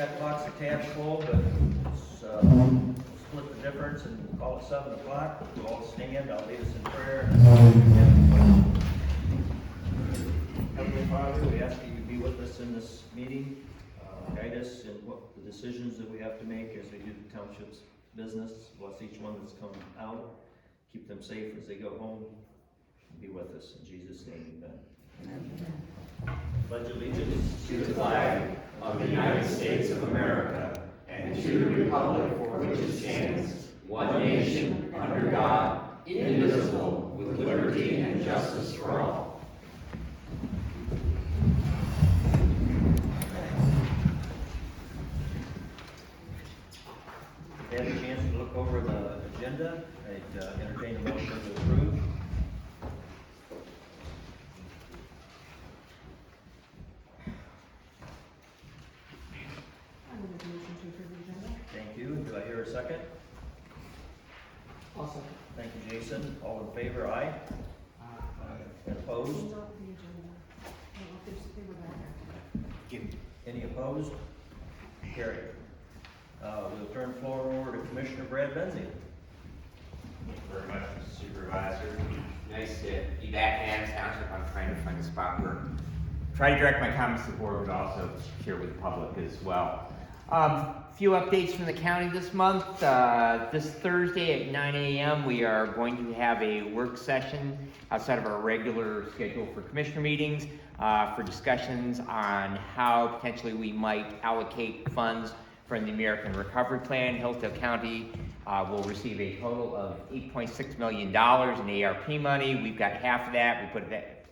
that clock's a tad full, but let's split the difference and call it 7 o'clock. We'll all stand. I'll lead us in prayer. Heavenly Father, we ask that you be with us in this meeting. Guide us in what the decisions that we have to make as we do the township's business. Bless each one that's come out. Keep them safe as they go home. Be with us. In Jesus' name, amen. Pledge allegiance to the flag of the United States of America and to the republic for which it stands, one nation, under God, indivisible, with liberty and justice for all. If you had a chance to look over the agenda, I'd entertain a motion to approve. Thank you. Do I hear a second? I'll second. Thank you, Jason. All in favor, aye? And opposed? Any opposed? Carried. We'll turn the floor over to Commissioner Brad Benzie. Thank you very much, Mr. Supervisor. Nice to be back in Township. I'm trying to find a spot where try to direct my comments to the board, but also share with the public as well. Few updates from the county this month. This Thursday at 9 a.m. we are going to have a work session outside of our regular schedule for commissioner meetings for discussions on how potentially we might allocate funds from the American Recovery Plan. Hillsdale County will receive a total of $8.6 million in ARP money. We've got half of that. We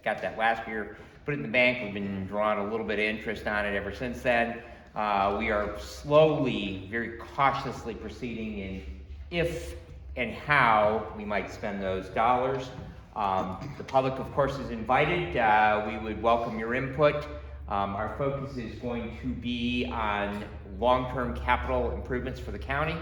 got that last year, put it in the bank. We've been drawing a little bit of interest on it ever since then. We are slowly, very cautiously proceeding in if and how we might spend those dollars. The public, of course, is invited. We would welcome your input. Our focus is going to be on long-term capital improvements for the county.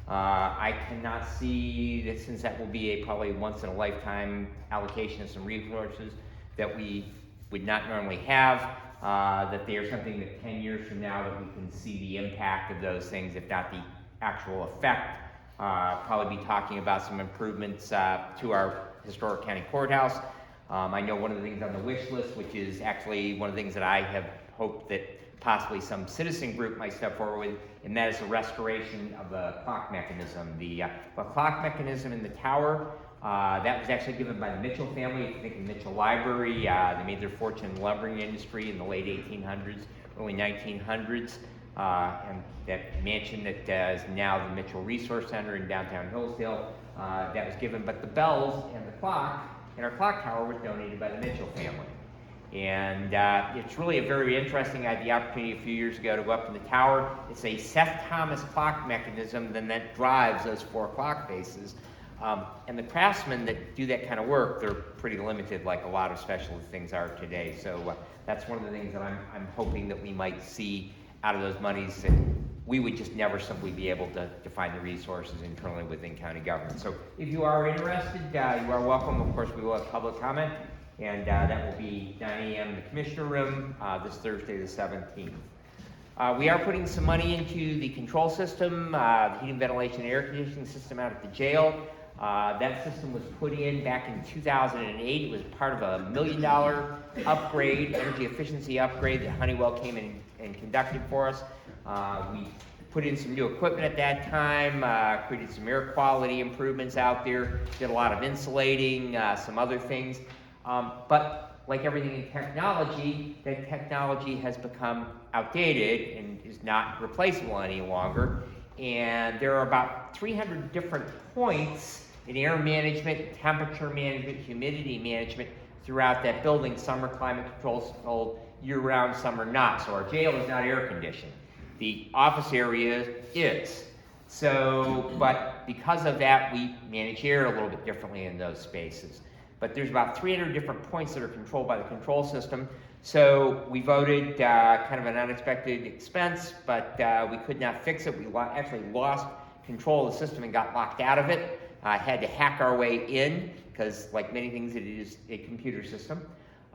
I cannot see that, since that will be a probably once-in-a-lifetime allocation of some resources that we would not normally have, that they are something that 10 years from now that we can see the impact of those things, if not the actual effect. Probably be talking about some improvements to our historic county courthouse. I know one of the things on the wish list, which is actually one of the things that I have hoped that possibly some citizen group might step forward with, and that is the restoration of the clock mechanism. The clock mechanism in the tower, that was actually given by the Mitchell family. If you think of the Mitchell Library, they made their fortune in the lumbering industry in the late 1800s, early 1900s. And that mansion that is now the Mitchell Resource Center in downtown Hillsdale, that was given, but the bells and the clock in our clock tower was donated by the Mitchell family. And it's really a very interesting. I had the opportunity a few years ago to go up to the tower. It's a Seth Thomas clock mechanism then that drives those 4 clock faces. And the craftsmen that do that kind of work, they're pretty limited, like a lot of specialty things are today. So that's one of the things that I'm hoping that we might see out of those monies, that we would just never simply be able to find the resources internally within county government. So if you are interested, you are welcome. Of course, we will have public comment, and that will be 9 a.m. in the Commissioner Room this Thursday, the 17th. We are putting some money into the control system, the heating, ventilation, and air conditioning system out at the jail. That system was put in back in 2008. It was part of a $1 million upgrade, energy efficiency upgrade that Honeywell came in and conducted for us. We put in some new equipment at that time, created some air quality improvements out there, did a lot of insulating, some other things. But like everything in technology, that technology has become outdated and is not replaceable any longer. And there are about 300 different points in air management, temperature management, humidity management throughout that building. Some are climate controlled year-round, some are not. So our jail is not air conditioned. The office area is. So, but because of that, we manage air a little bit differently in those spaces. But there's about 300 different points that are controlled by the control system. So we voted kind of an unexpected expense, but we could not fix it. We actually lost control of the system and got locked out of it. Had to hack our way in, because like many things, it is a computer system.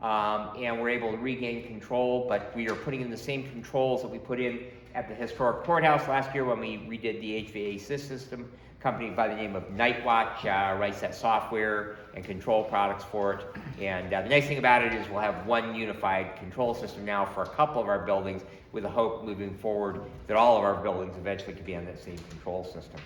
and we're able to regain control, but we are putting in the same controls that we put in at the historic courthouse last year when we redid the HVAC system. A company by the name of Nightwatch writes that software and control products for it. And the nice thing about it is we'll have one unified control system now for a couple of our buildings, with a hope moving forward that all of our buildings eventually could be on that same control system.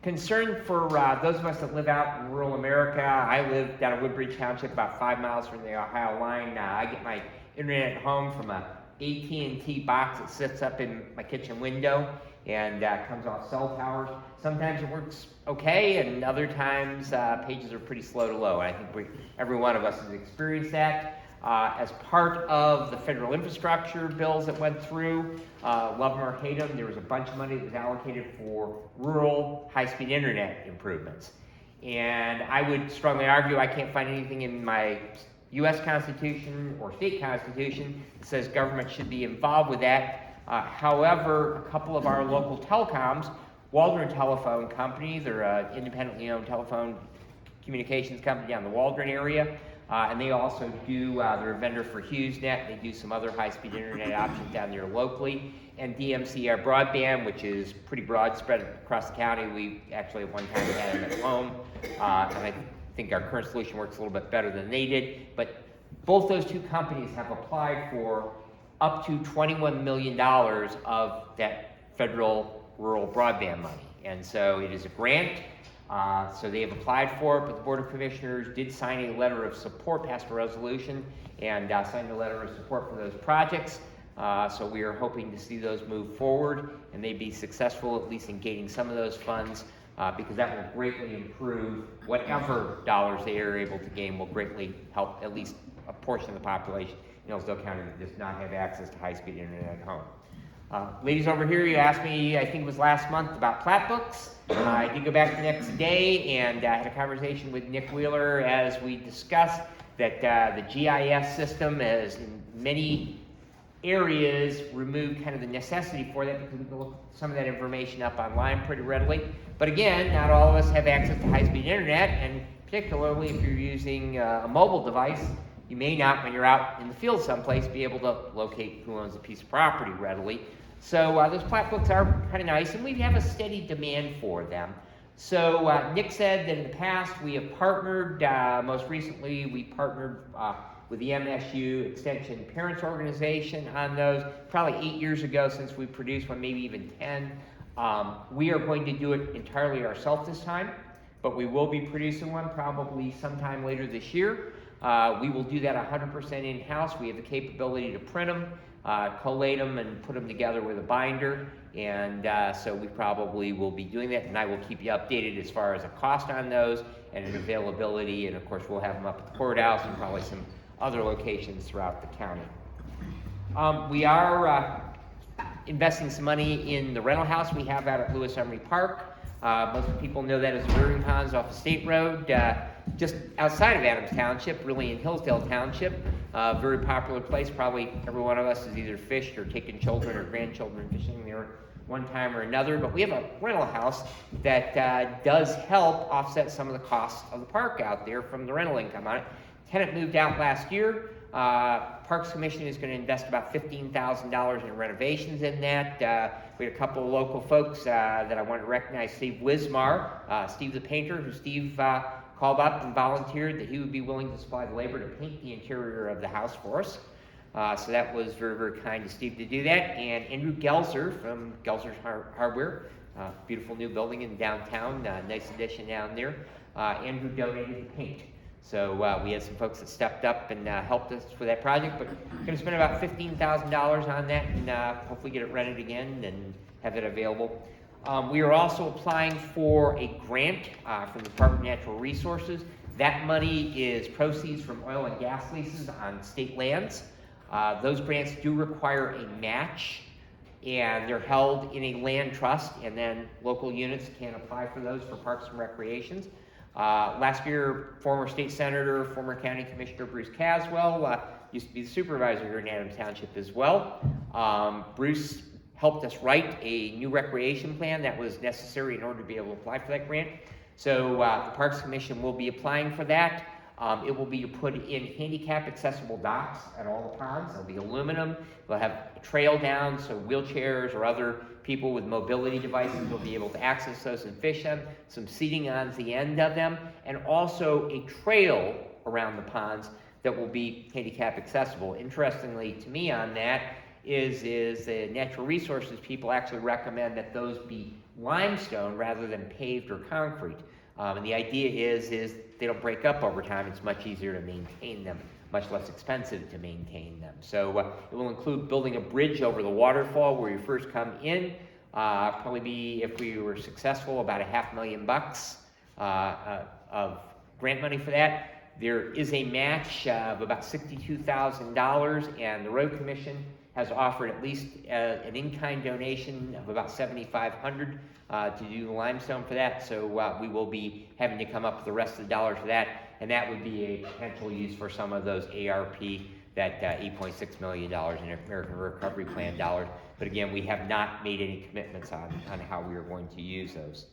Concern for those of us that live out in rural America. I live down in Woodbridge Township, about 5 miles from the Ohio line. I get my internet at home from a AT&T box that sits up in my kitchen window and comes off cell towers. Sometimes it works okay, and other times pages are pretty slow to load. I think every one of us has experienced that. As part of the federal infrastructure bills that went through, love them or hate them, there was a bunch of money that was allocated for rural high-speed internet improvements. And I would strongly argue I can't find anything in my U.S. Constitution or state constitution that says government should be involved with that. However, a couple of our local telecoms, Waldron Telephone Company, they're an independently owned telephone communications company down in the Waldron area, and they also do, they're a vendor for HughesNet. They do some other high-speed internet options down there locally. And DMCR Broadband, which is pretty broad spread across the county. We actually at one time had them at home, and I think our current solution works a little bit better than they did. But both those two companies have applied for up to $21 million of that federal rural broadband money. And so it is a grant. So they have applied for it, but the Board of Commissioners did sign a letter of support, passed a resolution, and signed a letter of support for those projects. So we are hoping to see those move forward, and they be successful at least in gaining some of those funds, because that will greatly improve whatever dollars they are able to gain, will greatly help at least a portion of the population in Hillsdale County that does not have access to high-speed internet at home. Ladies over here, you asked me, I think it was last month, about plat books. I did go back the next day and had a conversation with Nick Wheeler as we discussed that the GIS system has in many areas removed kind of the necessity for that, because we can look some of that information up online pretty readily. But again, not all of us have access to high-speed internet, and particularly if you're using a mobile device, you may not, when you're out in the field someplace, be able to locate who owns a piece of property readily. So those plat books are kind of nice, and we have a steady demand for them. So Nick said that in the past we have partnered, most recently we partnered with the MSU Extension Parents Organization on those, probably 8 years ago since we produced one, maybe even 10. We are going to do it entirely ourselves this time, but we will be producing one probably sometime later this year. We will do that 100% in-house. We have the capability to print them, collate them, and put them together with a binder. And so we probably will be doing that, and I will keep you updated as far as the cost on those and an availability. And of course, we'll have them up at the courthouse and probably some other locations throughout the county. We are investing some money in the rental house we have out at Lewis Emery Park. Most people know that as the Brewing Ponds off of State Road, just outside of Adams Township, really in Hillsdale Township. Very popular place. Probably every one of us has either fished or taken children or grandchildren fishing there one time or another. But we have a rental house that does help offset some of the costs of the park out there from the rental income on it. Tenant moved out last year. Parks Commission is going to invest about $15,000 in renovations in that. We had a couple of local folks that I want to recognize. Steve Wismar, Steve the painter, who Steve called up and volunteered that he would be willing to supply the labor to paint the interior of the house for us. So that was very, very kind of Steve to do that. And Andrew Gelser from Gelser's Hardware, beautiful new building in downtown, nice addition down there. Andrew donated the paint. So we had some folks that stepped up and helped us with that project, but we're going to spend about $15,000 on that and hopefully get it rented again and have it available. We are also applying for a grant from the Department of Natural Resources. That money is proceeds from oil and gas leases on state lands. Those grants do require a match, and they're held in a land trust, and then local units can apply for those for parks and recreations. Last year, former state senator, former county commissioner Bruce Caswell used to be the supervisor here in Adams Township as well. Bruce helped us write a new recreation plan that was necessary in order to be able to apply for that grant. So the Parks Commission will be applying for that. It will be to put in handicap accessible docks at all the ponds. They'll be aluminum. They'll have a trail down so wheelchairs or other people with mobility devices will be able to access those and fish them. Some seating on the end of them, and also a trail around the ponds that will be handicap accessible. Interestingly to me on that is the natural resources people actually recommend that those be limestone rather than paved or concrete. And the idea is they don't break up over time. It's much easier to maintain them, much less expensive to maintain them. So it will include building a bridge over the waterfall where you first come in. Probably be, if we were successful, about $500,000 of grant money for that. There is a match of about $62,000, and the Road Commission has offered at least an in-kind donation of about $7,500 to do the limestone for that. So we will be having to come up with the rest of the dollars for that, and that would be a potential use for some of those ARP, that $8.6 million in American Recovery Plan dollars. But again, we have not made any commitments on how we are going to use those.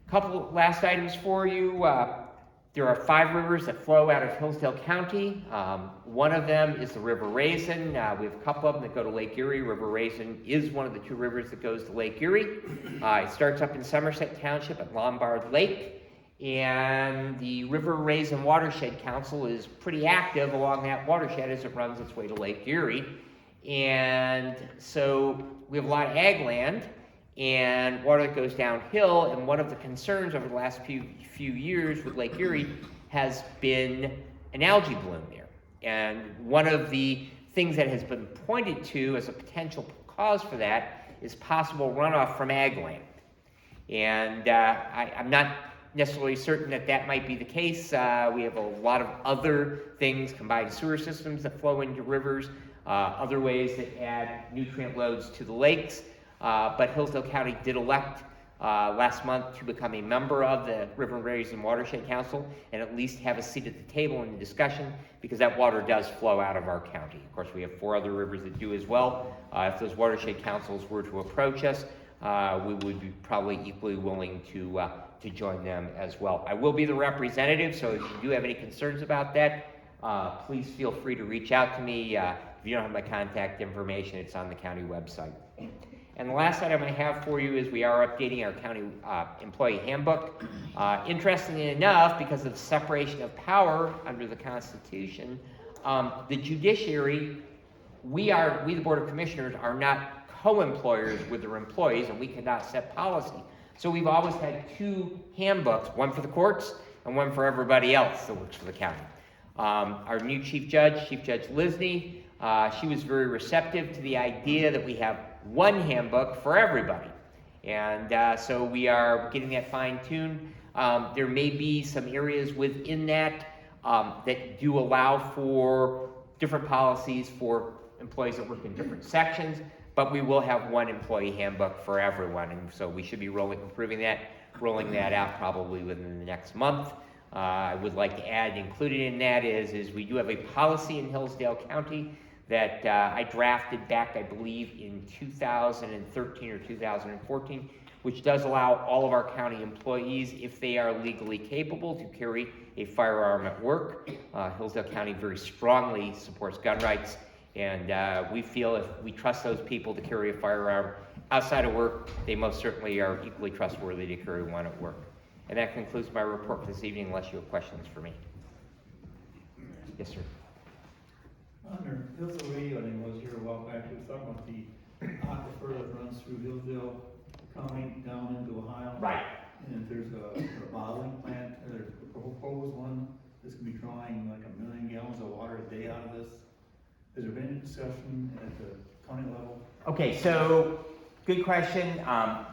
A couple last items for you. There are 5 rivers that flow out of Hillsdale County. One of them is the River Raisin. We have a couple of them that go to Lake Erie. River Raisin is one of the 2 rivers that goes to Lake Erie. It starts up in Somerset Township at Lombard Lake. And the River Raisin Watershed Council is pretty active along that watershed as it runs its way to Lake Erie. And so we have a lot of ag land and water that goes downhill, and one of the concerns over the last few years with Lake Erie has been an algae bloom there. And one of the things that has been pointed to as a potential cause for that is possible runoff from ag land. And I'm not necessarily certain that that might be the case. We have a lot of other things, combined sewer systems that flow into rivers, other ways that add nutrient loads to the lakes. But Hillsdale County did elect last month to become a member of the River Raisin Watershed Council and at least have a seat at the table in the discussion, because that water does flow out of our county. Of course, we have 4 other rivers that do as well. If those watershed councils were to approach us, we would be probably equally willing to join them as well. I will be the representative, so if you do have any concerns about that, please feel free to reach out to me. If you don't have my contact information, it's on the county website. And the last item I have for you is we are updating our county employee handbook. Interestingly enough, because of the separation of power under the Constitution, the judiciary, we the Board of Commissioners, are not co-employers with their employees, and we cannot set policy. So we've always had 2 handbooks, one for the courts and one for everybody else that works for the county. Our new Chief Judge Lisney, she was very receptive to the idea that we have one handbook for everybody. And so we are getting that fine-tuned. There may be some areas within that that do allow for different policies for employees that work in different sections, but we will have one employee handbook for everyone. And so we should be rolling that out probably within the next month. I would like to add, included in that is we do have a policy in Hillsdale County that I drafted back, I believe, in 2013 or 2014, which does allow all of our county employees, if they are legally capable, to carry a firearm at work. Hillsdale County very strongly supports gun rights, and we feel if we trust those people to carry a firearm outside of work, they most certainly are equally trustworthy to carry one at work. And that concludes my report for this evening, unless you have questions for me. Yes, sir. Under Hillsdale Radio, and I was here a while back, we were talking about the aquifer that runs through Hillsdale County down into Ohio. Right. And if there's a bottling plant, or a proposed one, that's gonna be drawing like 1 million gallons of water a day out of this. Has there been any discussion at the county level? Okay, so good question.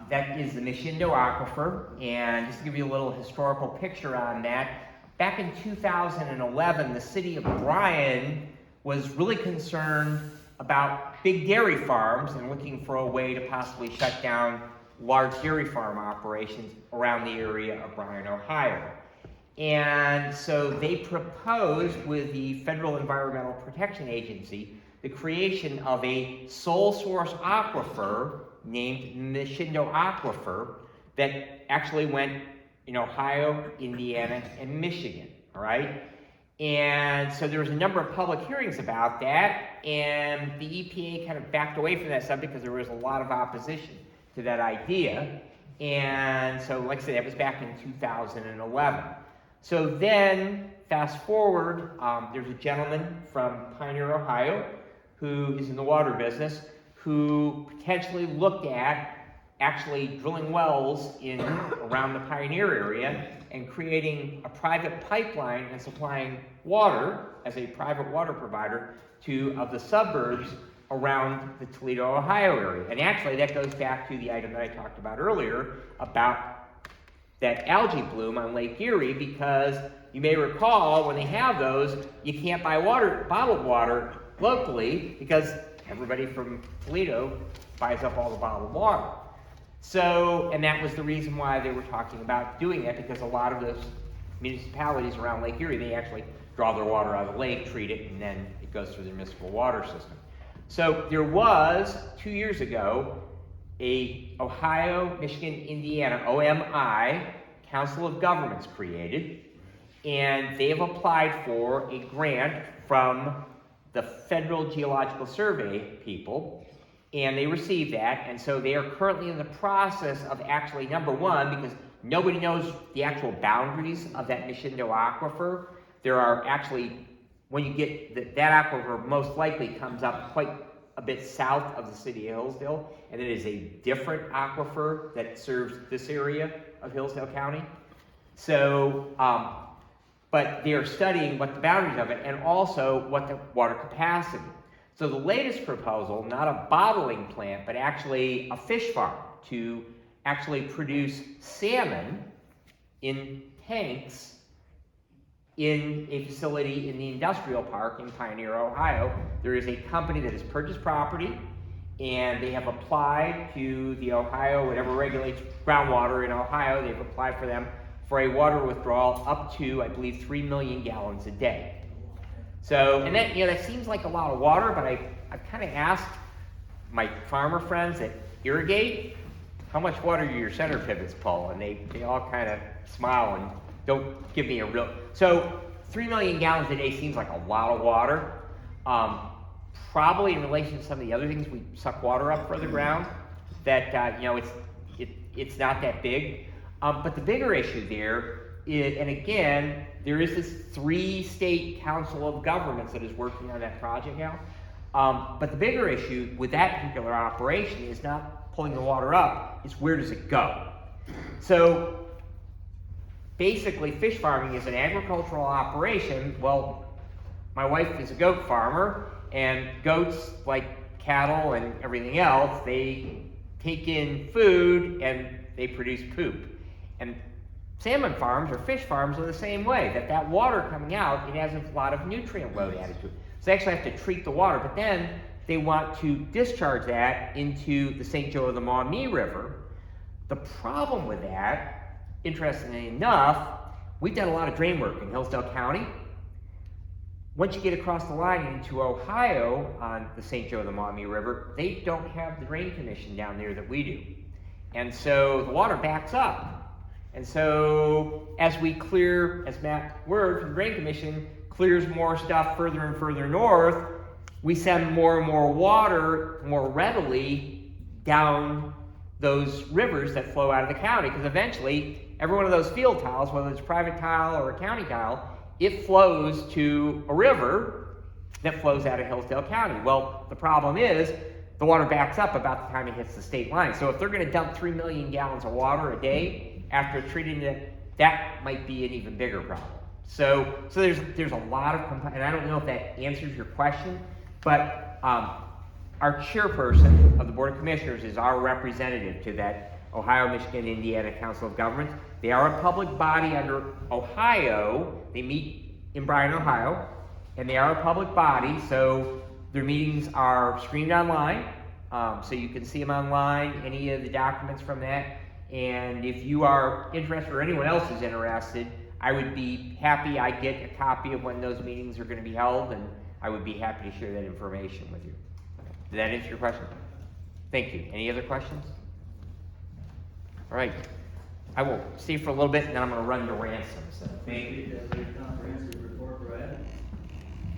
That is the Meshindo Aquifer, and just to give you a little historical picture on that, back in 2011, the city of Bryan was really concerned about big dairy farms and looking for a way to possibly shut down large dairy farm operations around the area of Bryan, Ohio. And so they proposed with the Federal Environmental Protection Agency the creation of a sole source aquifer named Meshindo Aquifer that actually went in Ohio, Indiana, and Michigan. all right? And so there was a number of public hearings about that, and the EPA kind of backed away from that subject because there was a lot of opposition to that idea. And so, like I said, that was back in 2011. So then, fast forward, there's a gentleman from Pioneer, Ohio, who is in the water business, who potentially looked at actually drilling wells in around the Pioneer area and creating a private pipeline and supplying water as a private water provider to of the suburbs around the Toledo, Ohio area. And actually that goes back to the item that I talked about earlier about that algae bloom on Lake Erie, because you may recall when they have those, you can't buy water, bottled water locally, because everybody from Toledo buys up all the bottled water. So, and that was the reason why they were talking about doing that, because a lot of those municipalities around Lake Erie, they actually draw their water out of the lake, treat it, and then it goes through the municipal water system. So there was, 2 years ago, a Ohio, Michigan, Indiana, OMI, Council of Governments created, and they have applied for a grant from the Federal Geological Survey people, and they received that, and so they are currently in the process of actually, number one, because nobody knows the actual boundaries of that Meshindo Aquifer. There are actually, when you get, that aquifer most likely comes up quite a bit south of the city of Hillsdale, and it is a different aquifer that serves this area of Hillsdale County. So, but they are studying what the boundaries of it, and also what the water capacity. So the latest proposal, not a bottling plant, but actually a fish farm to actually produce salmon in tanks in a facility in the industrial park in Pioneer, Ohio. There is a company that has purchased property, and they have applied to the Ohio, whatever regulates groundwater in Ohio, they've applied for them for a water withdrawal up to, I believe, 3 million gallons a day. So, and that, that seems like a lot of water, but I've kind of asked my farmer friends that irrigate, how much water do your center pivots pull? And they all kind of smile and don't give me a real, so 3 million gallons a day seems like a lot of water. Probably in relation to some of the other things we suck water up for the ground, that, it's not that big. But the bigger issue there is, and again, there is this 3-state council of governments that is working on that project now. But the bigger issue with that particular operation is not pulling the water up, it's where does it go? So basically fish farming is an agricultural operation. Well, my wife is a goat farmer, and goats, like cattle and everything else, they take in food and they produce poop. And salmon farms or fish farms are the same way, that water coming out, it has a lot of nutrient load added to it. So they actually have to treat the water, but then they want to discharge that into the St. Joe of the Maumee River. The problem with that, interestingly enough, we've done a lot of drain work in Hillsdale County. Once you get across the line into Ohio on the St. Joe of the Maumee River, they don't have the drain commission down there that we do. And so the water backs up. And so as we clear, as Matt Word from the Drain Commission clears more stuff further and further north, we send more and more water more readily down those rivers that flow out of the county, because eventually every one of those field tiles, whether it's private tile or a county tile, it flows to a river that flows out of Hillsdale County. Well, the problem is the water backs up about the time it hits the state line. So if they're going to dump 3 million gallons of water a day after treating it, that might be an even bigger problem. So there's a lot of, and I don't know if that answers your question, but our chairperson of the Board of Commissioners is our representative to that Ohio, Michigan, Indiana Council of Governments. They are a public body under Ohio. They meet in Bryan, Ohio, and they are a public body, so their meetings are streamed online, so you can see them online, any of the documents from that. And if you are interested, or anyone else is interested, I would be happy. I get a copy of when those meetings are going to be held, and I would be happy to share that information with you. Did that answer your question? Thank you. Any other questions? All right. I will stay for a little bit, and then I'm gonna run to ransom, so. Thank you. That's a comprehensive report, Brad.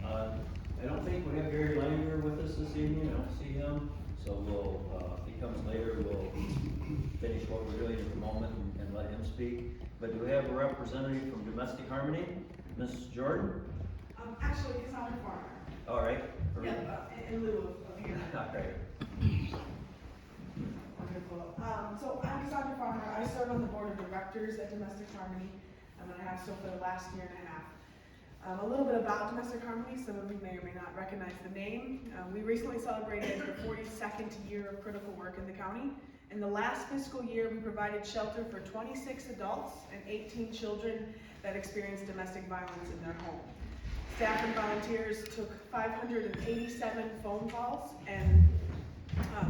I don't think we have Gary Langer with us this evening, I don't see him, so we'll, if he comes later, we'll finish what we're doing at the moment and let him speak. But do we have a representative from Domestic Harmony, Ms. Jordan? Actually, Cassandra Farmer. All right. In lieu of here. All right. Wonderful. So I'm Cassandra Farmer. I serve on the board of directors at Domestic Harmony, and I have so for the last year and a half. A little bit about Domestic Harmony, some of you may or may not recognize the name. We recently celebrated the 42nd year of critical work in the county. In the last fiscal year, we provided shelter for 26 adults and 18 children that experienced domestic violence in their home. Staff and volunteers took 587 phone calls, and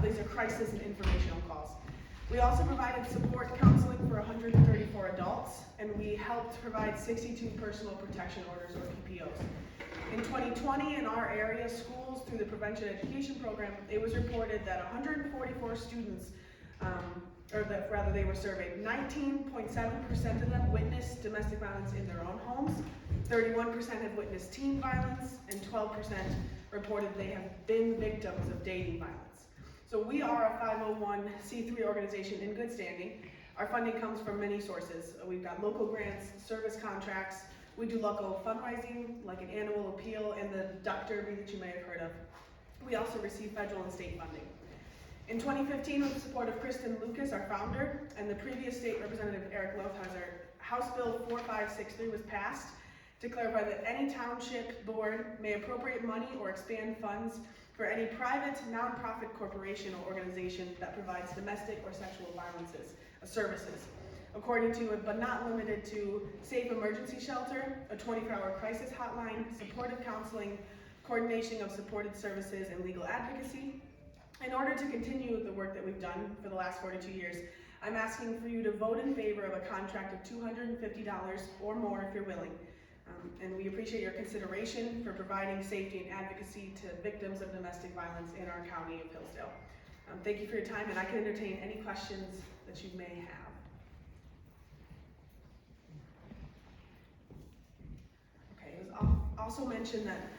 these are crisis and informational calls. We also provided support counseling for 134 adults, and we helped provide 62 personal protection orders, or PPOs. In 2020, in our area schools, through the prevention education program, it was reported that 144 students, they were surveyed. 19.7% of them witnessed domestic violence in their own homes, 31% have witnessed teen violence, and 12% reported they have been victims of dating violence. So we are a 501c3 organization in good standing. Our funding comes from many sources. We've got local grants, service contracts. We do local fundraising, like an annual appeal and the duck derby that you may have heard of. We also receive federal and state funding. In 2015, with the support of Kristen Lucas, our founder, and the previous state representative Eric Lothhauser, House Bill 4563 was passed to clarify that any township board may appropriate money or expand funds for any private, nonprofit corporation or organization that provides domestic or sexual violences services, according to, but not limited to, safe emergency shelter, a 24-hour crisis hotline, supportive counseling, coordination of supported services, and legal advocacy. In order to continue the work that we've done for the last 42 years, I'm asking for you to vote in favor of a contract of $250 or more if you're willing. And we appreciate your consideration for providing safety and advocacy to victims of domestic violence in our county of Hillsdale. Thank you for your time, and I can entertain any questions that you may have. Okay, it was also mentioned that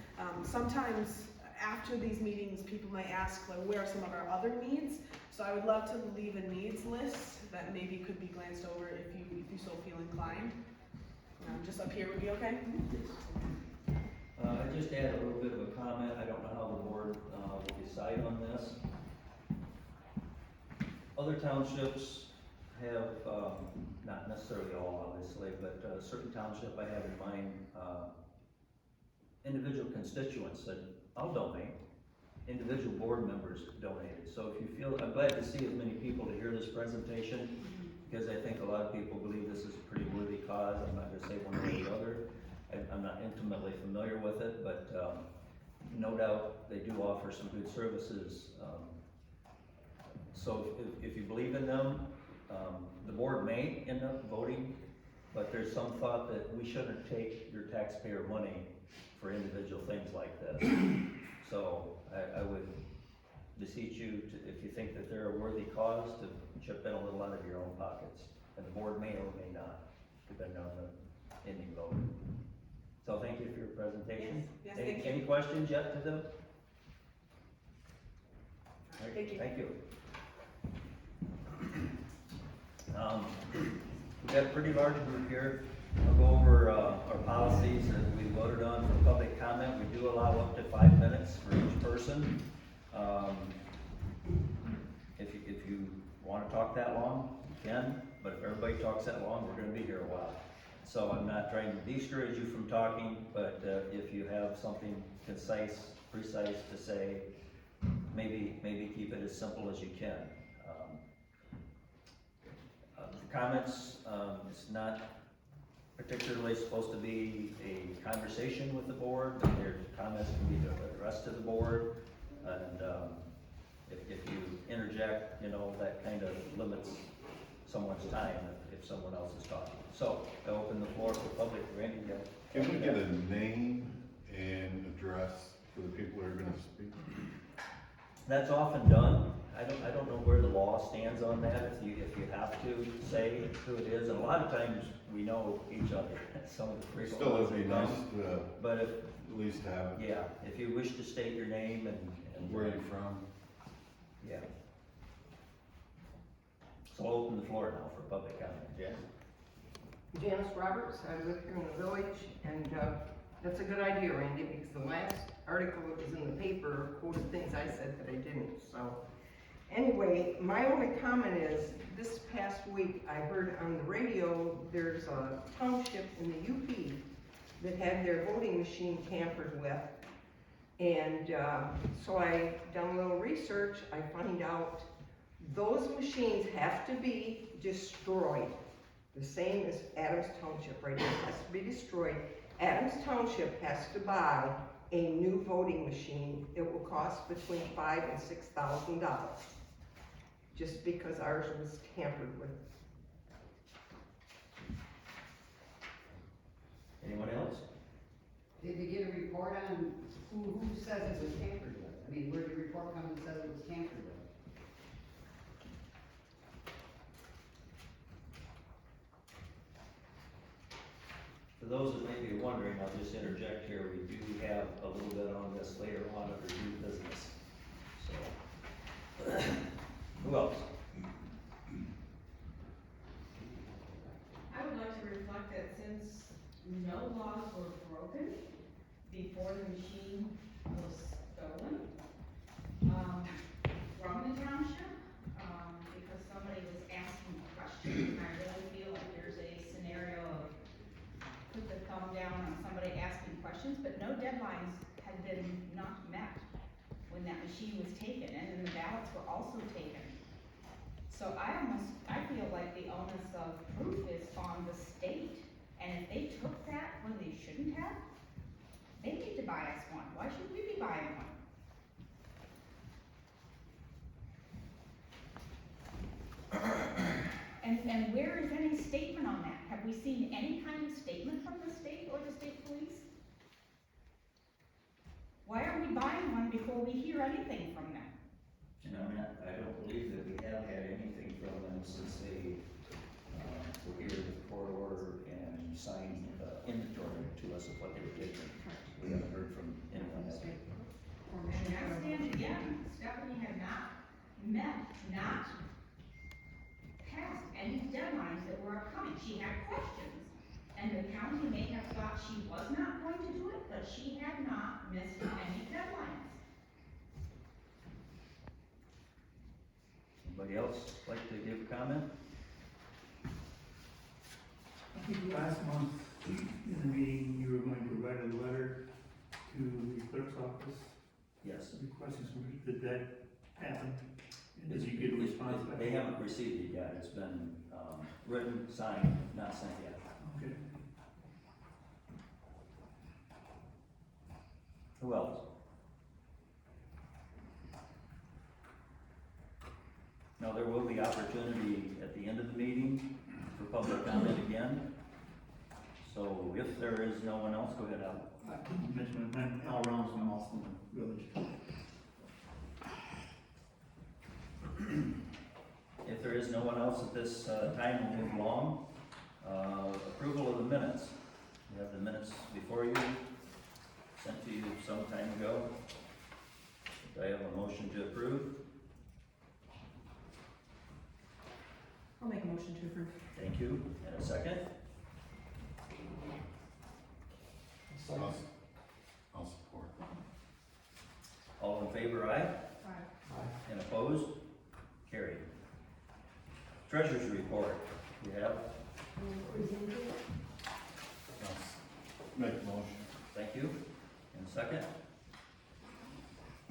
sometimes after these meetings, people may ask, like, where are some of our other needs? So I would love to leave a needs list that maybe could be glanced over if you so feel inclined. Just up here would be okay? I just add a little bit of a comment. I don't know how the board will decide on this. Other townships have, not necessarily all obviously, but a certain township I have in mind, individual constituents said, I'll donate. Individual board members donated. So if you feel, I'm glad to see as many people to hear this presentation, because I think a lot of people believe this is a pretty worthy cause. I'm not going to say one way or the other. I'm not intimately familiar with it, but no doubt they do offer some good services. So if you believe in them, the board may end up voting, but there's some thought that we shouldn't take your taxpayer money for individual things like this. So I would beseech you to, if you think that they're a worthy cause, to chip in a little out of your own pockets. And the board may or may not, depending on the ending vote. So thank you for your presentation. Yes, thank you. Any questions yet to them? Thank you. Thank you. We've got a pretty large group here. I'll go over our policies that we voted on for public comment. We do allow up to 5 minutes for each person. If you want to talk that long, you can, but if everybody talks that long, we're going to be here a while. So I'm not trying to discourage you from talking, but if you have something concise, precise to say, maybe keep it as simple as you can. Comments, it's not particularly supposed to be a conversation with the board, but your comments can be addressed to the board, and if you interject, you know, that kind of limits someone's time if someone else is talking. So I open the floor for public. Randy, Can we get a name and address for the people who are going to speak? That's often done. I don't know where the law stands on that if you have to say who it is, and a lot of times we know each other, some of the frequent Still, ones it'd be that nice come. to But if, at least have it, yeah, if you wish to state your name and where you're from. yeah. So I'll open the floor now for public comment, Jen. Janice Roberts, I live here in the village, and that's a good idea, Randy, because the last article that was in the paper quoted things I said that I didn't, so. Anyway, my only comment is, this past week, I heard on the radio, there's a township in the UP that had their voting machine tampered with. And so I done a little research, I find out those machines have to be destroyed. The same as Adams Township right now, has to be destroyed. Adams Township has to buy a new voting machine. It will cost between $5,000 and $6,000, just because ours was tampered with. Anyone else? Did they get a report on who says it was tampered with? I mean, where did the report come that says it was tampered with? For those that may be wondering, I'll just interject here, we do have a little bit on this later on under new business. So, who else? I would like to reflect that since no laws were broken before the machine was stolen, from the township, because somebody was asking questions, and I really feel like there's a scenario of put the thumb down on somebody asking questions, but no deadlines had been not met when that machine was taken, and then the ballots were also taken. So I feel like the onus of proof is on the state, and if they took that when they shouldn't have, they need to buy us one. Why should we be buying one? And where is any statement on that? Have we seen any kind of statement from the state or the state police? Why are we buying one before we hear anything from them? And I don't believe that we have had anything from them since they, were here with the court order and signed, inventory to us of what they were taking. We haven't heard from anyone else. And that stands again, Stephanie had not passed any deadlines that were upcoming. She had questions, and the county may have thought she was not going to do it, but she had not missed any deadlines. Anybody else like to give a comment? I think last month, in the meeting, you were going to write a letter to the clerk's office Yes. requesting some, did that happen? And did you get a response back? They haven't received it yet, it's been, written, signed, not sent yet. Okay. Who else? Now, there will be opportunity at the end of the meeting for public comment again. So if there is no one else, go ahead, Al. I mentioned my name, Al Rounds, I'm also in the village. If there is no one else at this time, we'll move along. Approval of the minutes. You have the minutes before you, sent to you some time ago. Do I have a motion to approve? I'll make a motion to approve. Thank you. And a second? I'll support. All in favor, aye? Aye. And opposed? Carried. Treasurer's report. You have? Make a motion. Thank you. And a second?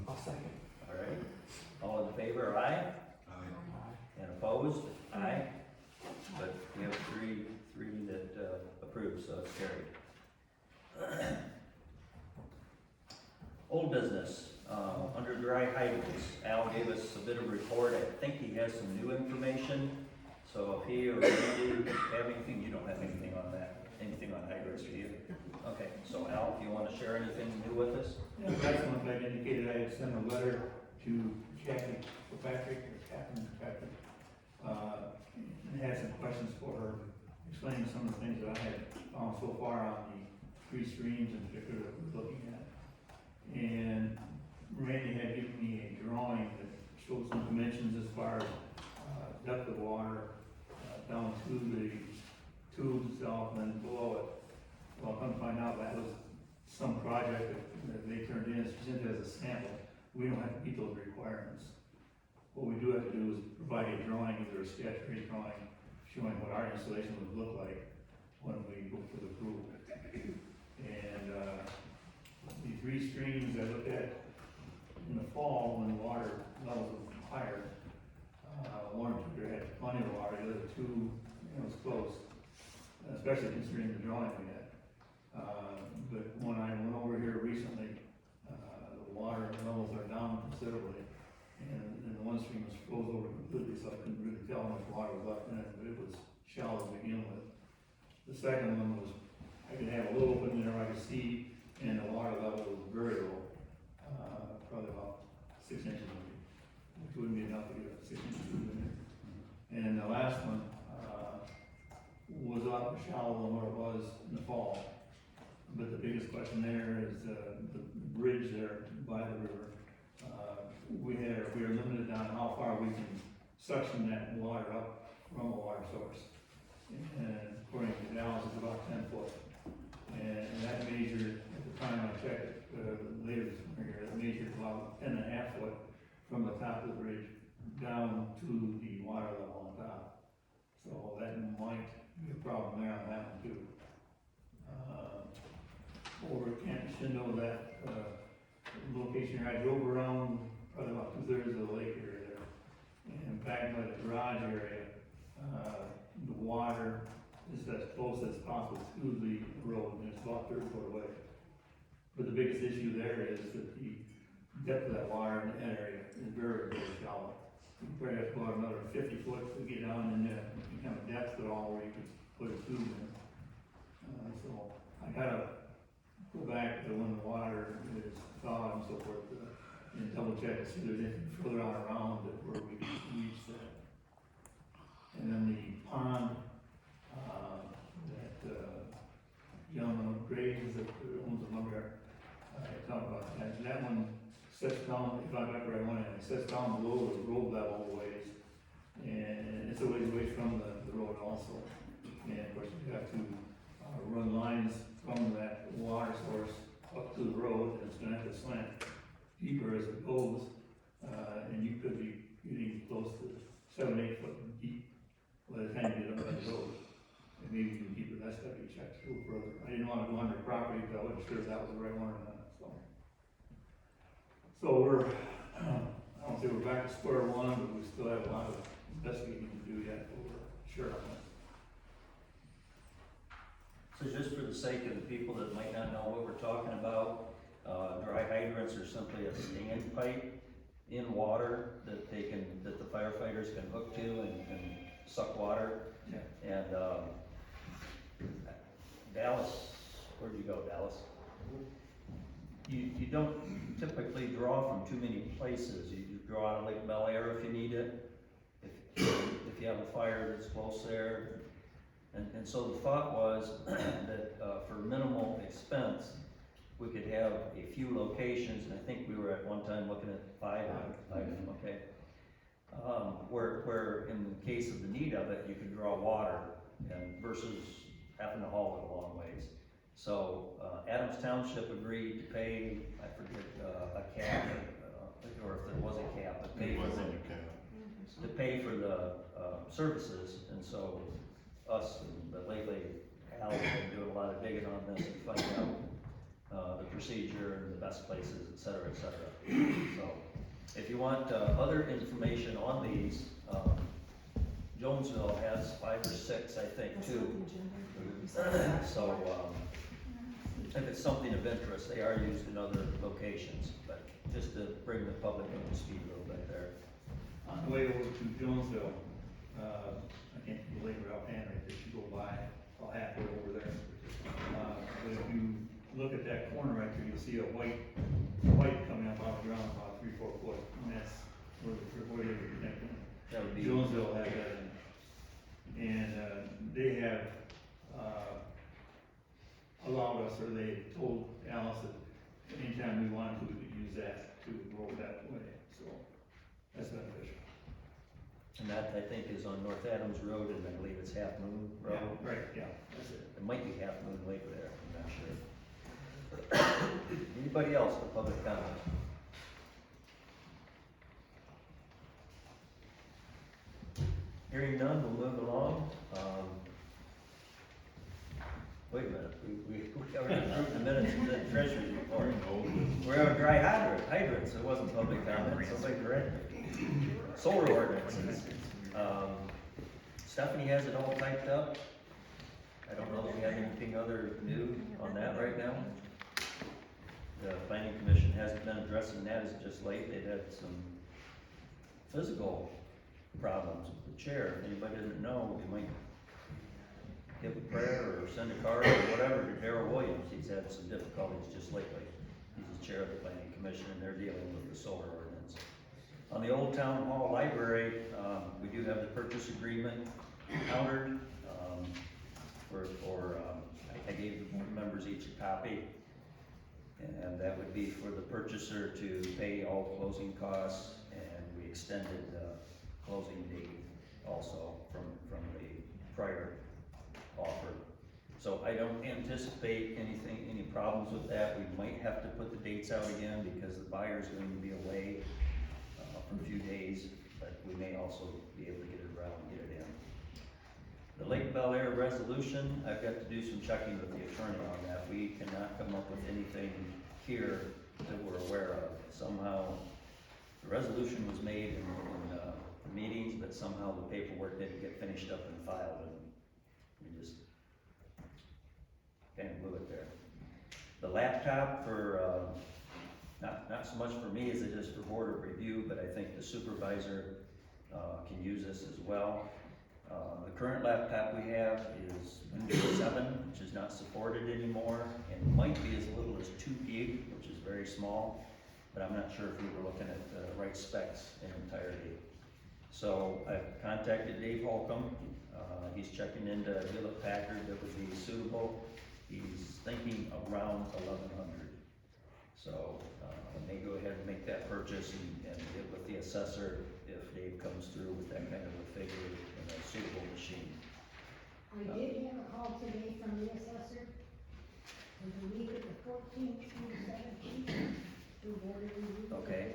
I'll second. All right. All in favor, aye? Aye. And opposed? Aye. But we have three that approve, so it's carried. Old business, under dry hydrants. Al gave us a bit of report. I think he has some new information. So if he or Randy have anything, you don't have anything on that, anything on hydrants, do you? Okay, so Al, if you want to share anything new with us? Yeah, last month I indicated I had sent a letter to Kathy Patrick, or Catherine Patrick, had some questions for her, explaining some of the things that I had found so far on the three streams in particular that we're looking at. And Randy had given me a drawing that showed some dimensions as far as depth of water down to the tube itself and then below it. Well, come to find out that was some project that they turned in, it's presented as a sample. We don't have to meet those requirements. What we do have to do is provide a drawing, either a sketch or a drawing, showing what our installation would look like when we go for the approval. And the three streams I looked at in the fall, when the water levels were higher, one or two had plenty of water, the other two, it was close, especially considering the drawing we had. But when I went over here recently, the water levels are down considerably, and the one stream was froze over completely, so I couldn't really tell how much water was left in it, but it was shallow to begin with. The second one was, I could have a little open there I could see, and the water level was very low, probably about 6 inches maybe, which wouldn't be enough to get a 6 inch tube in there. And the last one, was a lot more shallow than what it was in the fall. But the biggest question there is, the bridge there by the river. We are limited on how far we can suction that water up from a water source. And according to Dallas, it's about 10 foot. And that measured, at the time I checked, later this year, it measured about 10.5 foot from the top of the bridge down to the water level on top. So that might be a problem there on that one too. Over at Meshindo, that location here, I drove around probably about 2/3 of the lake area there. And back by the garage area, the water is as close as possible to the road, and it's about 30 foot away. But the biggest issue there is that the depth of that water in that area is very, very shallow. You probably have to go out another 50 foot to get down in that kind of depth at all where you could put a tube in. So I gotta go back to when the water is thawed and so forth, and double check to see if there's anything further on around it where we can reach that. And then the pond, that gentleman Graves that owns the lumberyard, I talked about that. That one sets down, if I got the right one, it sets down below the road level a ways. And it's a ways away from the road also. And of course, you have to run lines from that water source up to the road, and it's gonna have to slant deeper as it goes. And you could be getting close to 7-8 foot deep by the time you get up that road. And maybe you can keep it, that's gotta be checked a little further. I didn't wanna go under property, but I wasn't sure if that was the right one or not, so. So we're, I don't say we're back to square one, but we still have a lot of investigating to do yet, but we're sure on that. So just for the sake of the people that might not know what we're talking about, dry hydrants are simply a standpipe in water that that the firefighters can hook to and suck water. Yeah. And, Dallas, where'd you go, Dallas? You don't typically draw from too many places. You draw out of Lake Bel Air if you need it, if you have a fire that's close there. And so the thought was that for minimal expense, we could have a few locations, and I think we were at one time looking at five of them, okay? Where in the case of the need of it, you could draw water and versus having to haul it a long ways. So Adams Township agreed to pay, I forget, a cap, or if there was a cap, but to pay for the services. And so us, but lately Al has been doing a lot of digging on this to find out the procedure and the best places, et cetera, et cetera. So if you want other information on these, Jonesville has 5 or 6, I think, too. So if it's something of interest, they are used in other locations, but just to bring the public up to speed a little bit there. On the way over to Jonesville, I can't believe it offhand, right, that you go by, I'll halfway over there. But if you look at that corner right there, you'll see a white coming up off the ground about 3-4 foot, and that's where they were connecting. That would be Jonesville had that in. And that, I think, is on North Adams Road, and I believe it's Half Moon Road. Yeah, right, yeah, that's it. It might be Half Moon Lake there, I'm not sure. Anybody else for public comment? Hearing none, we'll move along. Wait a minute, we already approved the minutes of the treasurer's report. We're on dry hydrants, it wasn't public comment, somebody correct me. Solar ordinances. Stephanie has it all typed up. I don't know if we have anything other new on that right now. The planning commission hasn't been addressing that as just late. They've had some physical problems with the chair. If anybody doesn't know, you might give a prayer or send a card or whatever to Darrell Williams. He's had some difficulties just lately. He's the chair of the planning commission, and they're dealing with the solar ordinance. On the Old Town Hall Library, we do have the purchase agreement countered. I gave the board members each a copy, and that would be for the purchaser to pay all closing costs, and we extended the closing date also from the prior offer. So I don't anticipate any problems with that. We might have to put the dates out again because the buyer's going to be away for a few days, but we may also be able to get it around and get it in. The Lake Bel Air resolution, I've got to do some checking with the attorney on that. We cannot come up with anything here that we're aware of. Somehow, the resolution was made in meetings, but somehow the paperwork didn't get finished up and filed, and we just kind of blew it there. The laptop for, not so much for me as it is for board of review, but I think the supervisor can use this as well. The current laptop we have is Windows 7, which is not supported anymore, and might be as little as 2 gig, which is very small, but I'm not sure if we were looking at the right specs in entirety. So I've contacted Dave Holcomb. He's checking into Hewlett Packard that would be suitable. He's thinking around 1,100. So I may go ahead and make that purchase and get with the assessor if Dave comes through with that kind of a figure and a suitable machine. I did have a call today from the assessor, and the week of the 14th through the 17th, to board of review. Okay.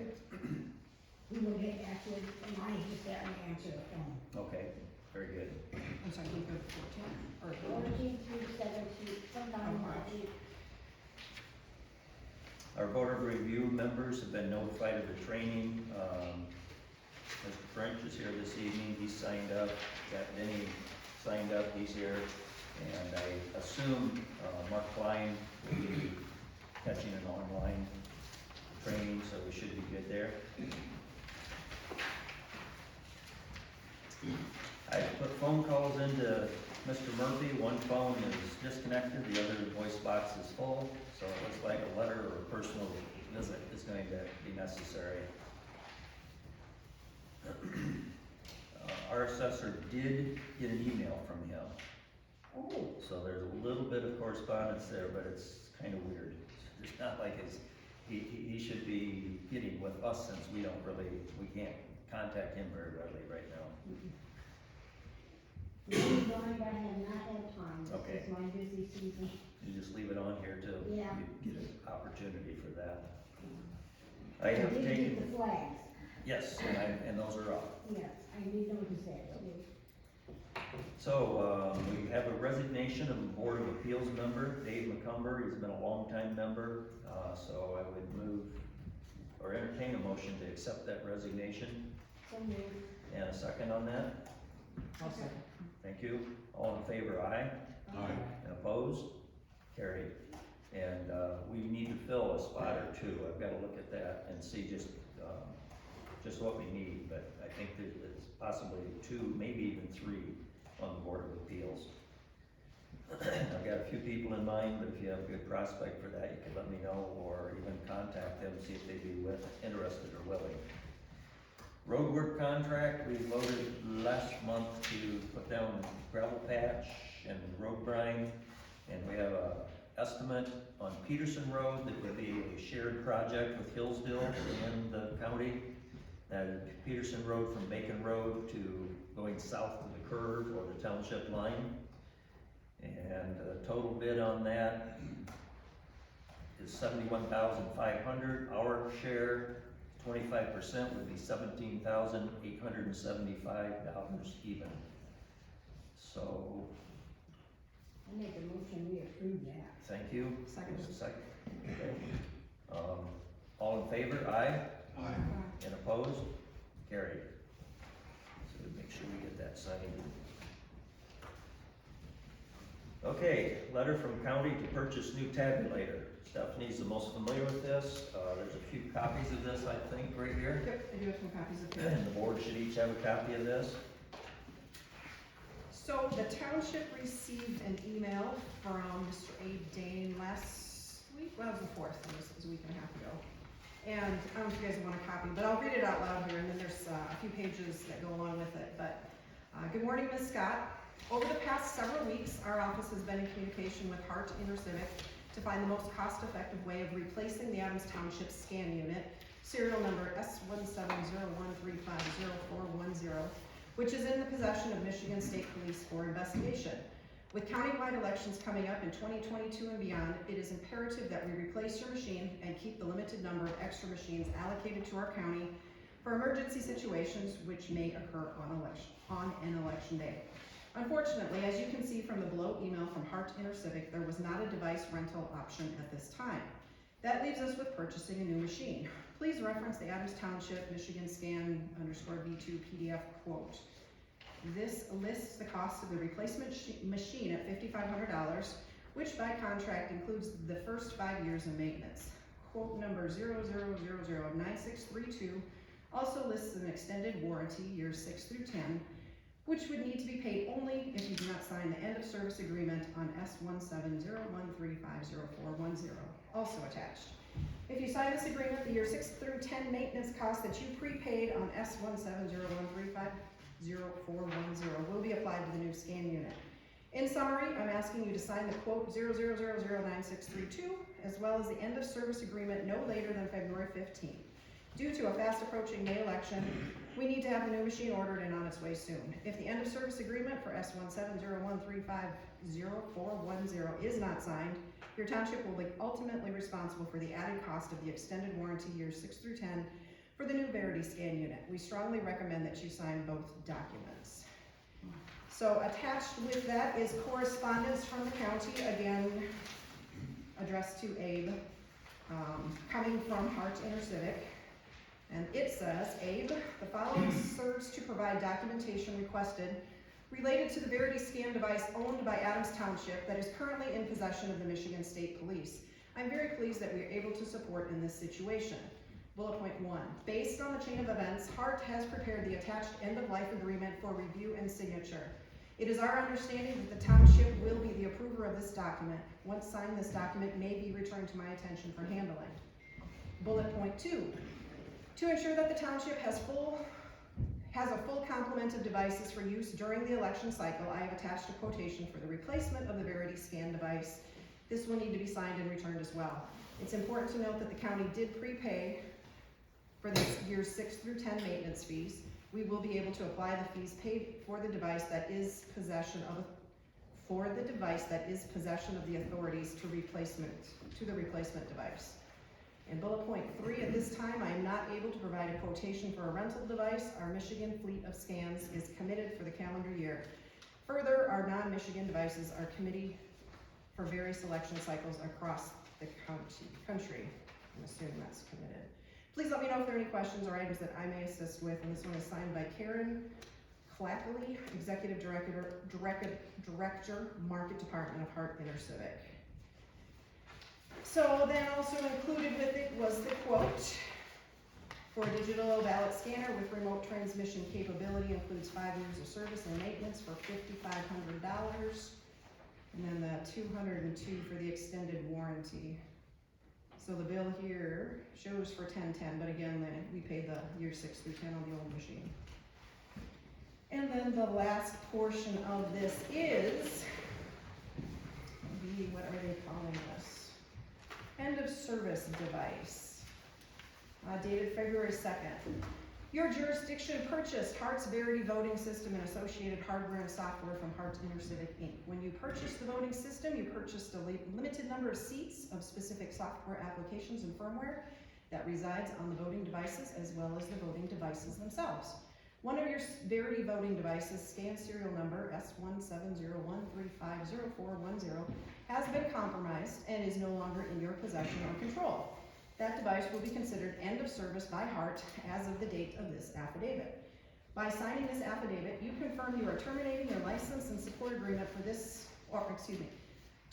We will get back to it, and I just got to answer the phone. Okay, very good. I'm sorry, week of 14th, 14th through 17th, sometime in that week. Our board of review members have been notified of the training. Mr. French is here this evening. He's signed up. Got Denny signed up. He's here. And I assume Mark Klein will be catching an online training, so we should be good there. I put phone calls into Mr. Murphy. One phone is disconnected, the other voice box is full, so it looks like a letter or a personal visit is going to be necessary. Our assessor did get an email from him. Oh. So there's a little bit of correspondence there, but it's kind of weird. It's not like he should be getting with us since we can't contact him very readily right now. I'm blind, I have not had time. Okay. This is my busy season. You just leave it on here till Yeah. you get an opportunity for that. I I have did taken, get the flags. yes, and those are up. Yes, I did notice that too. So, we have a resignation of a Board of Appeals member, Dave McCumber. He's been a long-time member, so I would move or entertain a motion to accept that resignation. So moved. And a second on that? I'll second. Thank you. All in favor, aye? Aye. And opposed? Carried. And, we need to fill a spot or two. I've gotta look at that and see just what we need, but I think there's possibly 2, maybe even 3 on the Board of Appeals. I've got a few people in mind, but if you have a good prospect for that, you can let me know, or even contact them, see if they'd be interested or willing. Roadwork contract, we voted last month to put down gravel patch and road brine, and we have a estimate on Peterson Road that would be a shared project with Hillsdale in the county. that is Peterson Road from Bacon Road to going south to the curve or the township line. And the total bid on that is $71,500. Our share, 25% would be $17,875 even. So, I make a motion, we approve that. thank you. Second. Second. Okay. All in favor? Aye. Aye. And opposed? Carried. So we make sure we get that signed. Okay, letter from county to purchase new tabulator. Stephanie's the most familiar with this. There's a few copies of this, I think, right here. Yep, I do have some copies of it. And the board should each have a copy of this. So the township received an email from Mr. A. Dane last week, well, it was the 4th, so this was a week and a half ago. And I don't know if you guys want a copy, but I'll read it out loud here, and then there's a few pages that go along with it. But, good morning, Ms. Scott. Over the past several weeks, our office has been in communication with Hart Intercivic to find the most cost-effective way of replacing the Adams Township scan unit, serial number S1701350410, which is in the possession of Michigan State Police for investigation. With countywide elections coming up in 2022 and beyond, it is imperative that we replace your machine and keep the limited number of extra machines allocated to our county for emergency situations which may occur on an election day. Unfortunately, as you can see from the below email from Hart Intercivic, there was not a device rental option at this time. That leaves us with purchasing a new machine. Please reference the Adams Township Michigan Scan _V2 PDF quote. This lists the cost of the replacement machine at $5,500, which by contract includes the first 5 years of maintenance. Quote number 00009632 also lists an extended warranty, years 6 through 10, which would need to be paid only if you do not sign the end of service agreement on S1701350410, also attached. If you sign this agreement, the year 6 through 10 maintenance costs that you prepaid on S1701350410 will be applied to the new scan unit. In summary, I'm asking you to sign the quote 00009632, as well as the end of service agreement no later than February 15th. Due to a fast approaching May election, we need to have the new machine ordered and on its way soon. If the end of service agreement for S1701350410 is not signed, your township will be ultimately responsible for the added cost of the extended warranty years 6 through 10 for the new Verity scan unit. We strongly recommend that you sign both documents. So attached with that is correspondence from the county, again addressed to Abe, coming from Hart Intercivic. And it says, Abe, the following serves to provide documentation requested related to the Verity scan device owned by Adams Township that is currently in possession of the Michigan State Police. I'm very pleased that we are able to support in this situation. Bullet point 1. Based on the chain of events, Hart has prepared the attached end-of-life agreement for review and signature. It is our understanding that the Township will be the approver of this document. Once signed, this document may be returned to my attention for handling. Bullet point 2. To ensure that the Township has a full complement of devices for use during the election cycle, I have attached a quotation for the replacement of the Verity scan device. This will need to be signed and returned as well. It's important to note that the county did prepay for this year's 6 through 10 maintenance fees. We will be able to apply the fees paid for the device that is possession of the authorities to the replacement device. And bullet point 3, at this time, I am not able to provide a quotation for a rental device. Our Michigan fleet of scans is committed for the calendar year. Further, our non-Michigan devices are committed for various election cycles across the country. I'm assuming that's committed. Please let me know if there are any questions or items that I may assist with. And this one is signed by Karen Clackley, Executive Director, Market Department of Hart Intercivic. So then also included with it was the quote for a digital ballot scanner with remote transmission capability, includes 5 years of service and maintenance for $5,500, and then the $202 for the extended warranty. So the bill here shows for $1010, but again, we paid the year 6 through 10 on the old machine. And then the last portion of this is what are they calling this? End of service device, dated February 2nd. Your jurisdiction purchased Hart's Verity voting system and associated hardware and software from Hart InterCivic Inc. When you purchased the voting system, you purchased a limited number of seats of specific software applications and firmware that resides on the voting devices as well as the voting devices themselves. One of your Verity voting devices, scan serial number S1701350410, has been compromised and is no longer in your possession or control. That device will be considered end of service by Hart as of the date of this affidavit. By signing this affidavit, you confirm you are terminating your license and support agreement for this,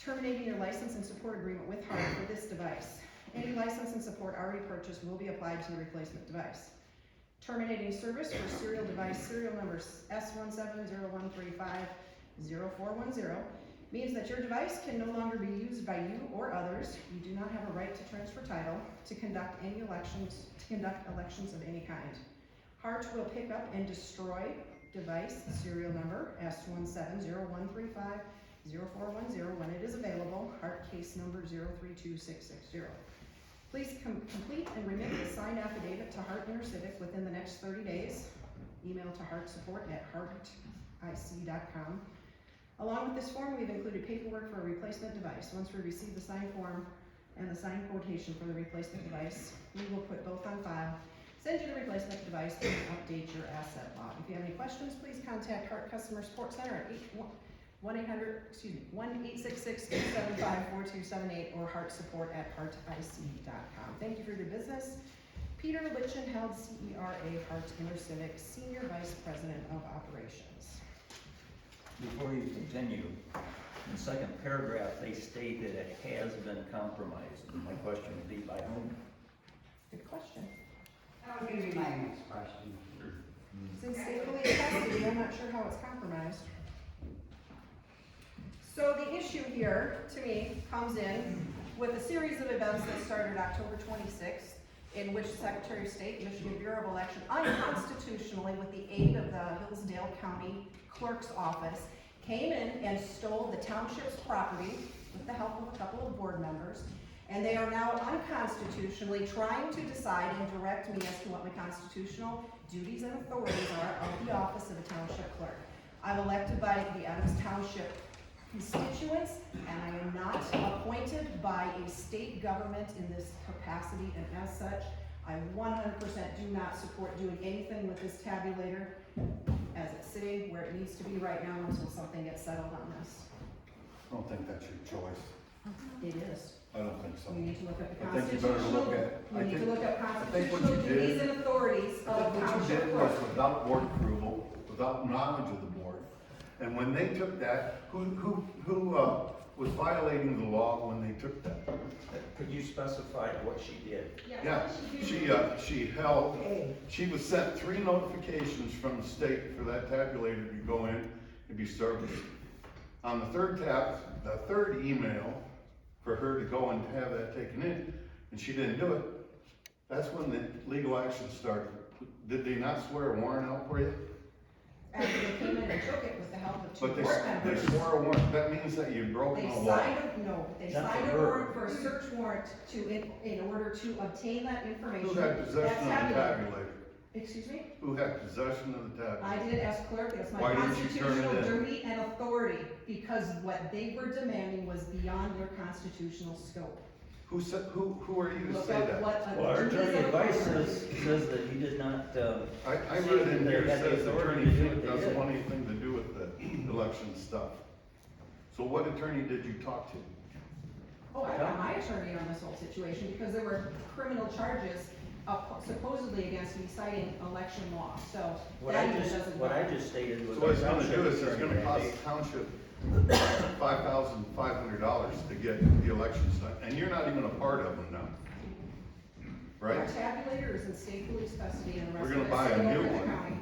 terminating your license and support agreement with Hart for this device. Any license and support already purchased will be applied to the replacement device. Terminating service for serial device serial number S1701350410 means that your device can no longer be used by you or others. You do not have a right to transfer title to conduct elections of any kind. Hart will pick up and destroy device serial number S1701350410 when it is available. Hart case number 032660. Please complete and remit the signed affidavit to Hart InterCivic within the next 30 days. Email to hartsupport@hartic.com. Along with this form, we've included paperwork for a replacement device. Once we receive the signed form and the signed quotation for the replacement device, we will put both on file, send you the replacement device, and update your asset log. If you have any questions, please contact Hart Customer Support Center at 1-866-275-4278 or hartsupport@hartic.com. Thank you for your business. Peter Litchenheld, CERA, Hart InterCivic, Senior Vice President of Operations. Before you continue, in the second paragraph, they state that it has been compromised. My question would be by whom? Good question. That was gonna be my next question. Since state police custody, I'm not sure how it's compromised. So the issue here, to me, comes in with a series of events that started October 26th, in which the Secretary of State, Michigan Bureau of Election, unconstitutionally, with the aid of the Hillsdale County Clerk's Office, came in and stole the township's property with the help of a couple of board members, and they are now unconstitutionally trying to decide and direct me as to what my constitutional duties and authorities are of the office of a township clerk. I'm elected by the Adams Township constituents, and I am not appointed by a state government in this capacity, and as such, I 100% do not support doing anything with this tabulator as it's sitting where it needs to be right now until something gets settled on this. I don't think that's your choice. It is. I don't think so. We need to look at the I think you better constitutional, look at, we I need to think, look at I think what constitutional you duties did, and authorities I of think what you township did was clerk. without board approval, without knowledge of the board. And when they took that, who was violating the law when they took that? Could you specify what she did? Yeah, she was sent 3 notifications from the state for that tabulator to go in and be serviced. On the third email for her to go and have that taken in, and she didn't do it, that's when the legal action started. Did they not swear a warrant out for you? After they came in and took it with the help of 2 But board they members. swore a warrant, that means that you've broken They the law. signed a her. warrant for a search warrant in order to obtain that information. Who had possession of the That's tabulator? Excuse me? Who had possession of the tabulator? I did as clerk, that's my Why didn't you turn it constitutional in? duty and authority, because what they were demanding was beyond their constitutional scope. Who are you to Look say up that? what Well, our duties attorney and advice authorities. says that he did not, I see read in that here, they had the says the authority attorney to do what they doesn't did. want anything to do with the election stuff. So what attorney did you talk to? Oh, I got my attorney on this whole situation, because there were criminal charges supposedly against me citing election law, so what that I even just, doesn't. what I just stated was. So what it's our gonna do is township it's gonna attorney cost that the township $5,500 to get the elections done, and you're not even a part of them now. Our Right? tabulator is in state police custody and the rest We're of gonna it buy is a sitting new over in the one. county.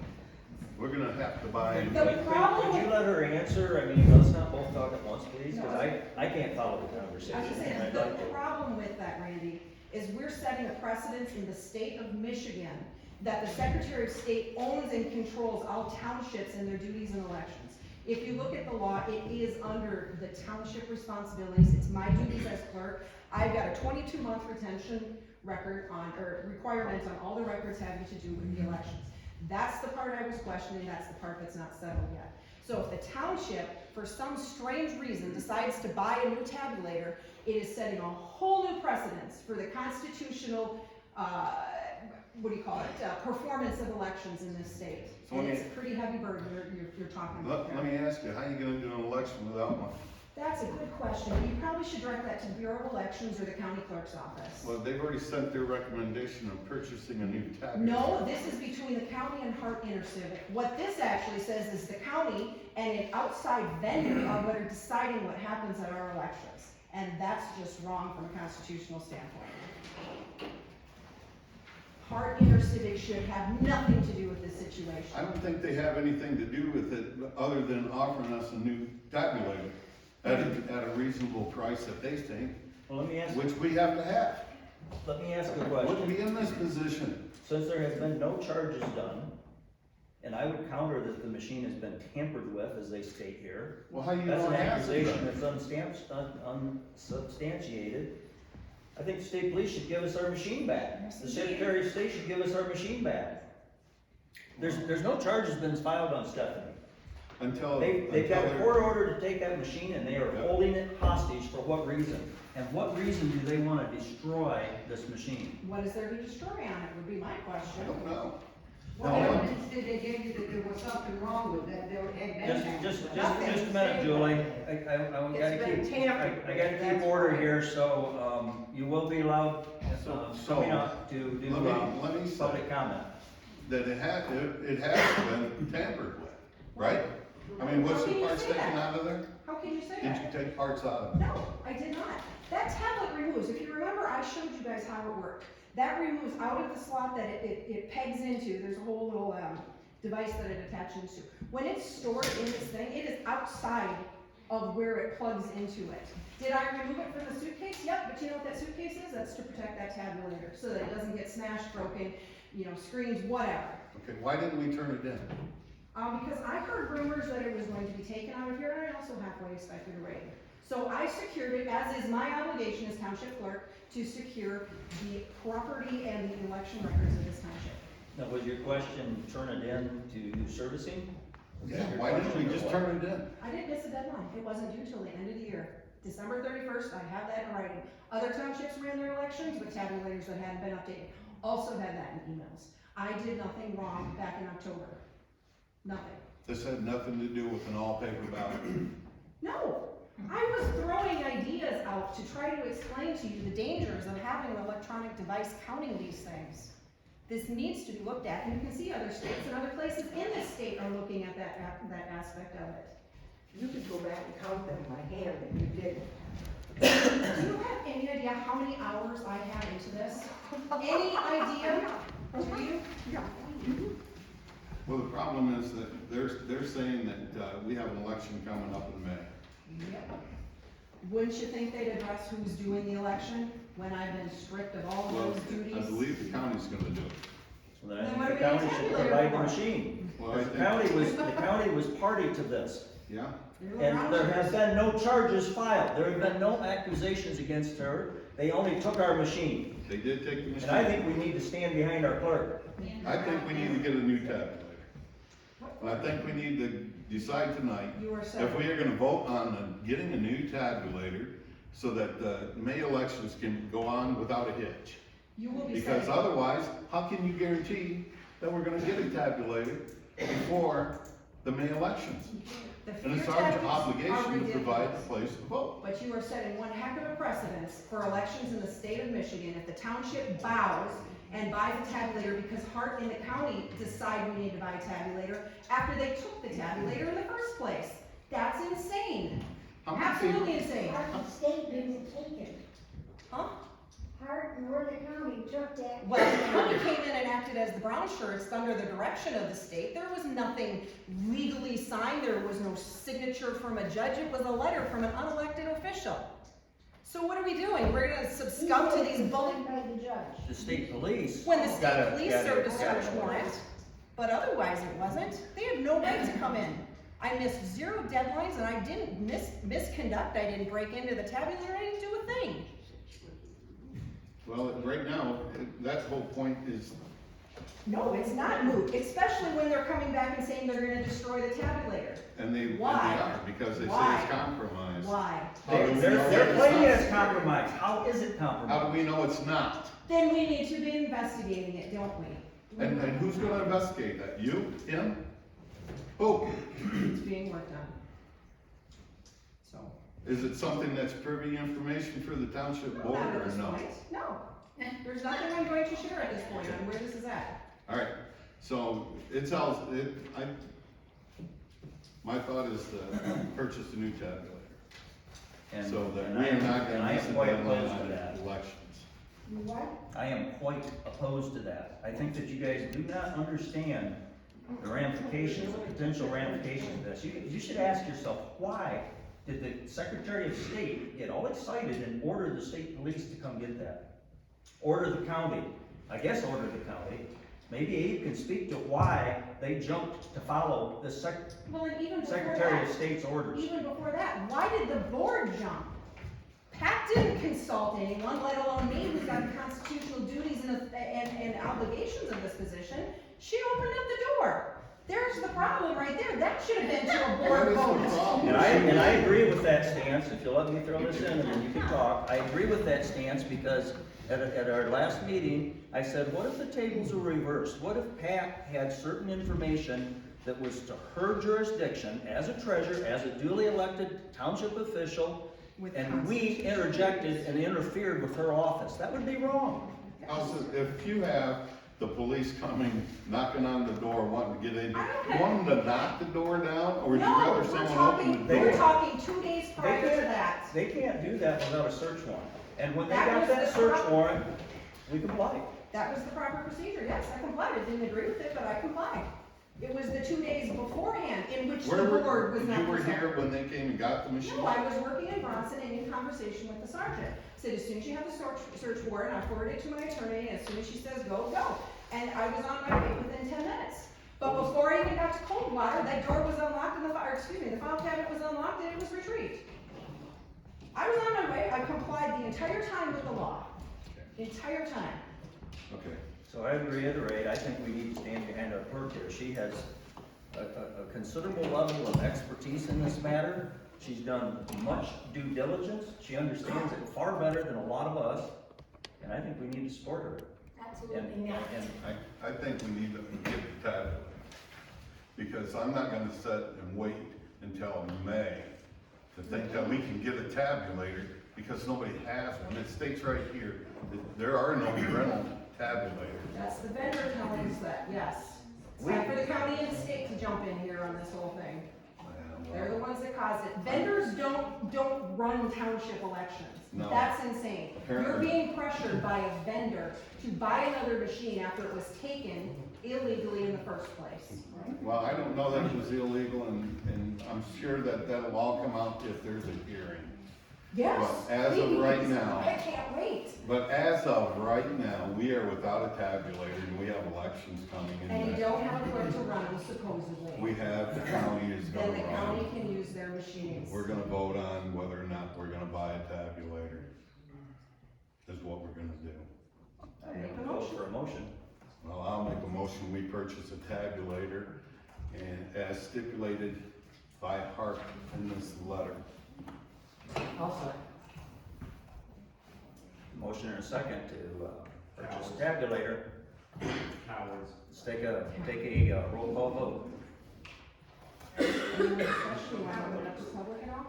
We're gonna have to buy. The problem Could you with- let her answer? I mean, let's not both talk at once, please, because I can't follow the conversation. I was just saying, and I'd the like to. problem with that, Randy, is we're setting a precedence in the state of Michigan that the Secretary of State owns and controls all townships and their duties and elections. If you look at the law, it is under the township responsibilities. It's my duties as clerk. I've got a 22-month retention record on, or requirements on all the records having to do with the elections. That's the part I was questioning, that's the part that's not settled yet. So if the township, for some strange reason, decides to buy a new tabulator, it is setting a whole new precedence for the constitutional, performance of elections in this state. So And it's a pretty heavy burden you're talking about Let there. me ask you, how are you gonna do an election without one? That's a good question. You probably should direct that to the Bureau of Elections or the county clerk's office. Well, they've already sent their recommendation of purchasing a new tabulator. No, this is between the county and Hart Intercivic. What this actually says is the county and an outside vendor are what are deciding what happens at our elections. And that's just wrong from a constitutional standpoint. Hart Intercivic should have nothing to do with this situation. I don't think they have anything to do with it, other than offering us a new tabulator at a reasonable price that they think, Well, let me ask, which we have to have. let me ask a Wouldn't question. be in this position. Since there has been no charges done, and I would counter that the machine has been tampered with, as they state here. Well, how you That's an gonna ask them? accusation that's unsubstantiated. I think the state police should give us our machine back. The Secretary of State should give us our machine back. There's no charges been filed on Stephanie. They've got a court order to take that machine, and they are Yep. holding it hostage for what reason? And what reason do they wanna destroy this machine? What is there to destroy on it would be my question. I don't know. What No. evidence did they give you that there was something wrong with that, there had been? Just a minute, Julie. I gotta It's been keep, tampered I gotta with, keep that's order why. here, so, you will be allowed, So- coming up to do, let me say- public comment. That it has been tampered with, right? I mean, what's How the can you parts say taken that? out of there? How can you say Did that? you take parts out of it? No, I did not. That tablet removes, if you remember, I showed you guys how it worked. That removes out of the slot that it pegs into, there's a whole little, device that it attaches to. When it's stored in this thing, it is outside of where it plugs into it. Did I remove it from the suitcase? Yep, but you know what that suitcase is? That's to protect that tabulator, so that it doesn't get smashed, broken, screens, whatever. Okay, why didn't we turn it in? Because I heard rumors that it was going to be taken out of here, and I also halfway expected a raid. So I secured it, as is my obligation as township clerk, to secure the property and the election records of this township. Now, was your question, turn it in to do servicing? Was that Yeah, your why didn't we question, or just what? turn it in? I didn't miss a deadline, it wasn't due till the end of the year. December 31st, I have that in writing. Other townships ran their elections with tabulators that hadn't been updated, also had that in emails. I did nothing wrong back in October, nothing. This had nothing to do with an all-paper ballot. No, I was throwing ideas out to try to explain to you the dangers of having an electronic device counting these things. This needs to be looked at, and you can see other states and other places in this state are looking at that aspect of it. You could go back and count them by hand if you did. Do you have any idea how many hours I have into this? Any idea? Do you? Well, the problem is that they're saying that, we have an election coming up in May. Yep. Wouldn't you think they'd address who's doing the election when I've been stripped of all Well, those duties? I believe the county's gonna do it. So then I Then what think do the we county need should tabulator provide the for? machine. Well, I The think, county was party to this, yeah, and there have been no charges filed, there have been no accusations against her, they only took our machine. they did take the machine. And I think we need to stand behind our clerk. I think we need to get a new tabulator. And I think we need to decide tonight You are if so. we are gonna vote on getting a new tabulator so that the May elections can go on without a hitch. You will be Because safe. otherwise, how can you guarantee that we're gonna get a tabulator before the May elections? The And it's fear our tactics are obligation to provide a ridiculous. place to vote. But you are setting one heck of a precedence for elections in the state of Michigan. If the township bows and buys a tabulator because Hart and the county decide we need to buy a tabulator after they took the tabulator in the first place. That's insane. How many Absolutely people- insane. Our state didn't take it. Huh? Hart nor the county took that. Well, the county came in and acted as the brown shirts under the direction of the state. There was nothing legally signed. There was no signature from a judge. It was a letter from an unelected official. So what are we doing? We're gonna succumb to these bully. By the judge. The state police. When the state gotta- police gotta- served a gotta- search warrant, but otherwise it wasn't. They had no right to come in. I missed 0 deadlines and I didn't misconduct. I didn't break into the tabulator. I didn't do a thing. Well, right now, that whole point is, No, it's not moot, especially when they're coming back and saying they're gonna destroy the tabulator. and they Why? are, because they say Why? it's compromised. Why? They're playing it as compromise. How is it How do compromise? we know it's not? Then we need to be investigating it, don't we? And who's gonna investigate that? You? Him? Who? It's being worked on. So. Is it something that's privy information for the township board Not at or this no? point, no. There's nothing I'm going to share at this point on where this is at. Alright, so my thought is to purchase a new tabulator. And- So that and we I are am- not and gonna I miss am a quite deadline opposed to on that. elections. What? I am quite opposed to that. I think that you guys do not understand the ramifications, the potential ramifications of this. You should ask yourself, why did the Secretary of State get all excited and order the state police to come get that? Order the county, I guess order the county. Maybe Abe can speak to why they jumped to follow the Well, and even before Secretary of that, State's orders. even before that, why did the board jump? Pat didn't consult anyone, let alone me, who's got the constitutional duties and obligations of this position. She opened up the door. There's the problem right there. That should have been to a That board is the vote. problem. And I agree with that stance, if you'll let me throw this in and then you can talk. I agree with that stance because at our last meeting, I said, what if the tables were reversed? What if Pat had certain information that was to her jurisdiction as a treasurer, as a duly elected township official, and we interjected and interfered with her office? That would be wrong. Also, if you have the police coming, knocking on the door, wanting to get in, I don't you want them to knock the door down, or would you No, rather we're someone talking, open the They we're door? talking 2 days prior to that. They can't do that without a search warrant. And when they That got was that the search problem. warrant, we complied. That was the proper procedure, yes, I complied, I didn't agree with it, but I complied. It was the 2 days beforehand in which the board was not You were consulted. here when they came and got the machine? No, I was working in Bronson and in conversation with the sergeant. Said, as soon as you have the search warrant, I forwarded it to my attorney, and as soon as she says go, go. And I was on my way within 10 minutes. But before I even got to Coldwater, that door was unlocked and the file cabinet was unlocked and it was retrieved. I was on my way, I complied the entire time with the law. The entire time. Okay. So I would reiterate, I think we need to stand behind our clerk here. She has a considerable level of expertise in this matter. She's done much due diligence. She understands it far better than a lot of us, and I think we need to support her. Absolutely not. And I think we need to get the tabulator, because I'm not gonna sit and wait until May to think that we can get a tabulator, because nobody has one. It states right here that there are no rental tabulators. That's the vendor telling us that, yes. It's time for the county and the state to jump in here on this whole thing. They're the ones that caused it. Vendors don't run township elections. No. That's insane. You're Apparently. being pressured by a vendor to buy another machine after it was taken illegally in the first place. Well, I don't know that it was illegal, and I'm sure that that'll all come out if there's a hearing. Yes. But as of right please. now- I can't wait. But as of right now, we are without a tabulator, and we have elections coming in. And you next don't have a year. clerk to run them supposedly. We have, the county is gonna Then the county run. can use their machines. We're gonna vote on whether or not we're gonna buy a tabulator, is what we're gonna do. I'm gonna vote for a motion. Well, I'll make a motion, we purchase a tabulator, and as stipulated by Hart in this letter. Also, Motion and a second to purchase a tabulator. Cowards. Let's take a roll call vote. any more discussion, you want to open up to public at all?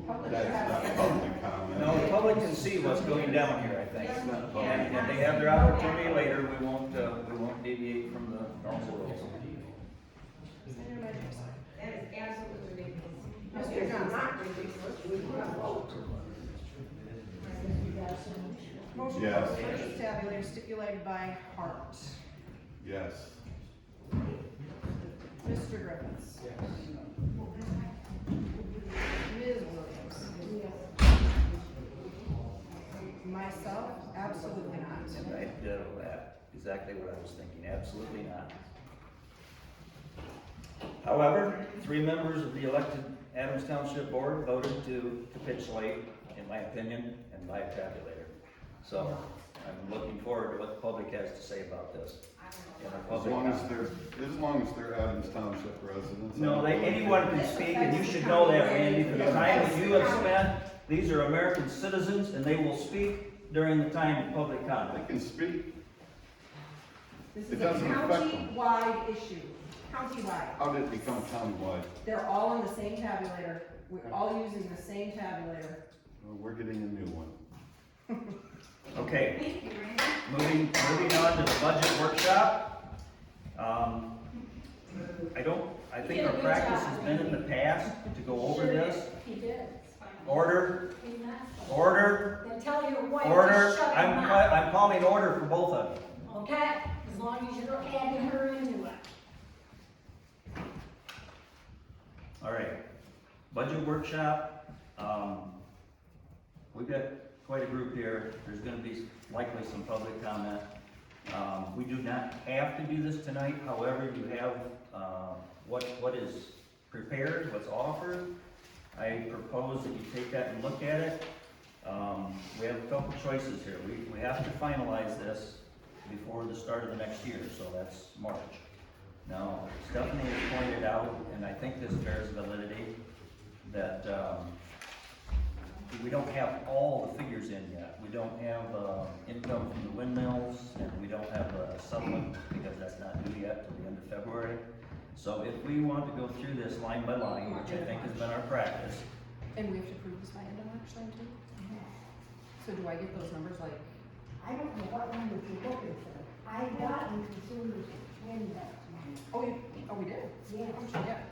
Public should That's not have. public comment. No, the public can see what's going down here, I think. And they have their opportunity later. We won't deviate from the council rules. That is absolutely ridiculous. Mr. Johnson. We want to vote. Motion for Yes. purchase tabulator stipulated by Hart. Yes. Mr. Griffiths. Ms. Williams. Myself, absolutely not. I ditto that. Exactly what I was thinking. Absolutely not. However, 3 members of the elected Adams Township Board voted to capitulate, in my opinion, and buy a tabulator. So, I'm looking forward to what the public has to say about this. And our As public long as comment. they're Adams Township residents. No, anyone can speak, and you should know that, Randy, for the time that you have spent, these are American citizens, and they will speak during the time of public They comment. can speak. This It is a doesn't affect them. county-wide issue, county-wide. How did it become countywide? They're all in the same tabulator, we're all using the same tabulator. Well, we're getting a new one. Okay, Thank you, Randy. moving on to the budget workshop. I think our practice has been in the past to go over this. He did. Order, He messed up. order, Then tell your wife order, to shut I'm, him up. I'm calling order for both of you. Okay? As long as you're adding her into it. All right, budget workshop, we've got quite a group here, there's gonna be likely some public comment. We do not have to do this tonight, however, you have, what is prepared, what's offered. I propose that you take that and look at it. We have a couple choices here, we have to finalize this before the start of the next year, so that's March. Now, Stephanie has pointed out, and I think this bears validity, that, we don't have all the figures in yet. We don't have, income from the windmills, and we don't have a settlement, because that's not due yet till the end of February. So if we want to go through this line by line, which I think has been our practice, And we have to approve this by end of March then too? So do I get those numbers like, I don't know what numbers you're looking for. I got in consumers window. oh, we did? Yeah. How much did we get?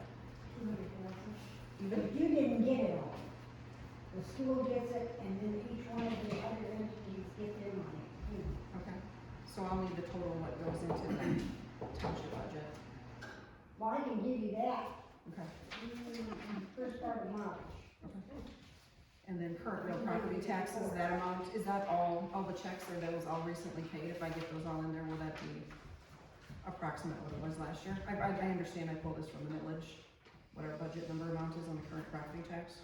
200,000. But you didn't get it all. The school gets it, and then each one of the other entities get their money. Okay, so I'll need the total what goes into the township budget. Well, I can give you that, Okay. first part of March. And then current real property taxes, that amount, is that all the checks, are those all recently paid? If I get those all in there, will that be approximate what it was last year? I understand I pulled this from the millage, what our budget number amount is on the current property tax.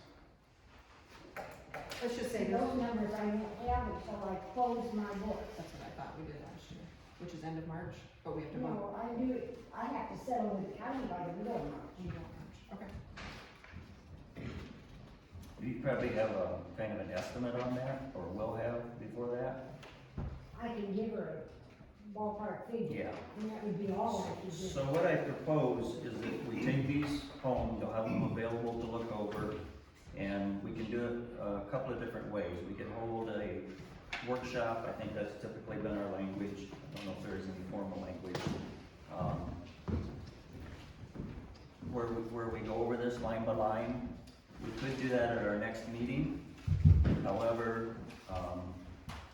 Let's just say Those those, numbers I don't have until I close my books. that's what I thought we did last year, which is end of March, but we have to vote. No, I do it, I have to settle with the county by the middle of March. Okay. you probably have a kind of an estimate on that, or will have before that? I can give her a ballpark figure. Yeah. And that would be all I could do. So what I propose is that we take these home, you'll have them available to look over, and we can do it a couple of different ways. We can hold a workshop, I think that's typically been our language, I don't know if there is any formal language. Where we go over this line by line. We could do that at our next meeting. However,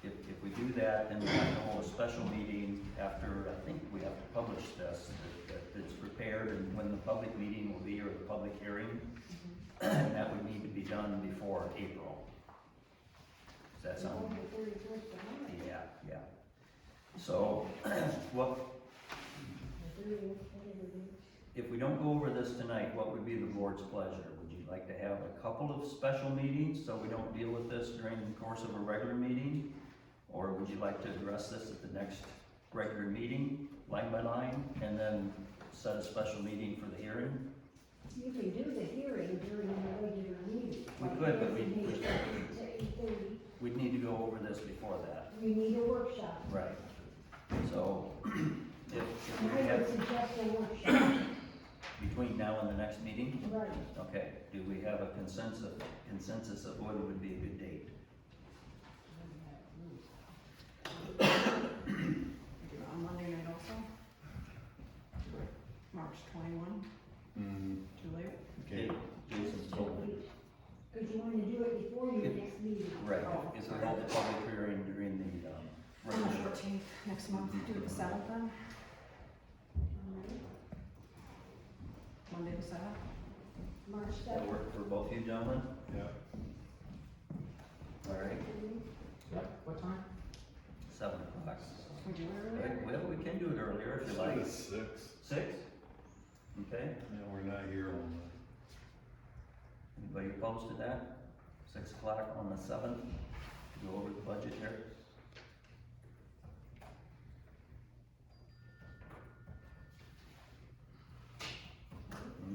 if we do that, then we have to hold a special meeting after, I think we have to publish this, that it's prepared, and when the public meeting will be, or the public hearing. And that would need to be done before April. Does that sound? The 31st of March. Yeah. So, what, The 30th, whatever it is. if we don't go over this tonight, what would be the board's pleasure? Would you like to have a couple of special meetings, so we don't deal with this during the course of a regular meeting? Or would you like to address this at the next regular meeting, line by line, and then set a special meeting for the hearing? You can do the hearing during the regular meeting. We could, but To 8:30. we'd need to go over this before that. We need a workshop. Right. So, if And we I would have, suggest a workshop. between now and the next meeting, Right. okay, do we have a consensus of what would be a good date? Do it on Monday night also? March 21, too late? Okay. Jason's told me. Because you want to do it before your If- next meeting. Right, if we hold the public hearing during the, On the regular. 14th, next month, do it the 7th then? Monday the 7th? March That 7th. work for both you gentlemen? Yeah. All right, What time? 7 o'clock. We do it earlier? Well, we can do it earlier if you like. It's 6. 6? Okay, Yeah, we're not here on anybody opposed to that? 6 o'clock on the 7th, to go over the budget here.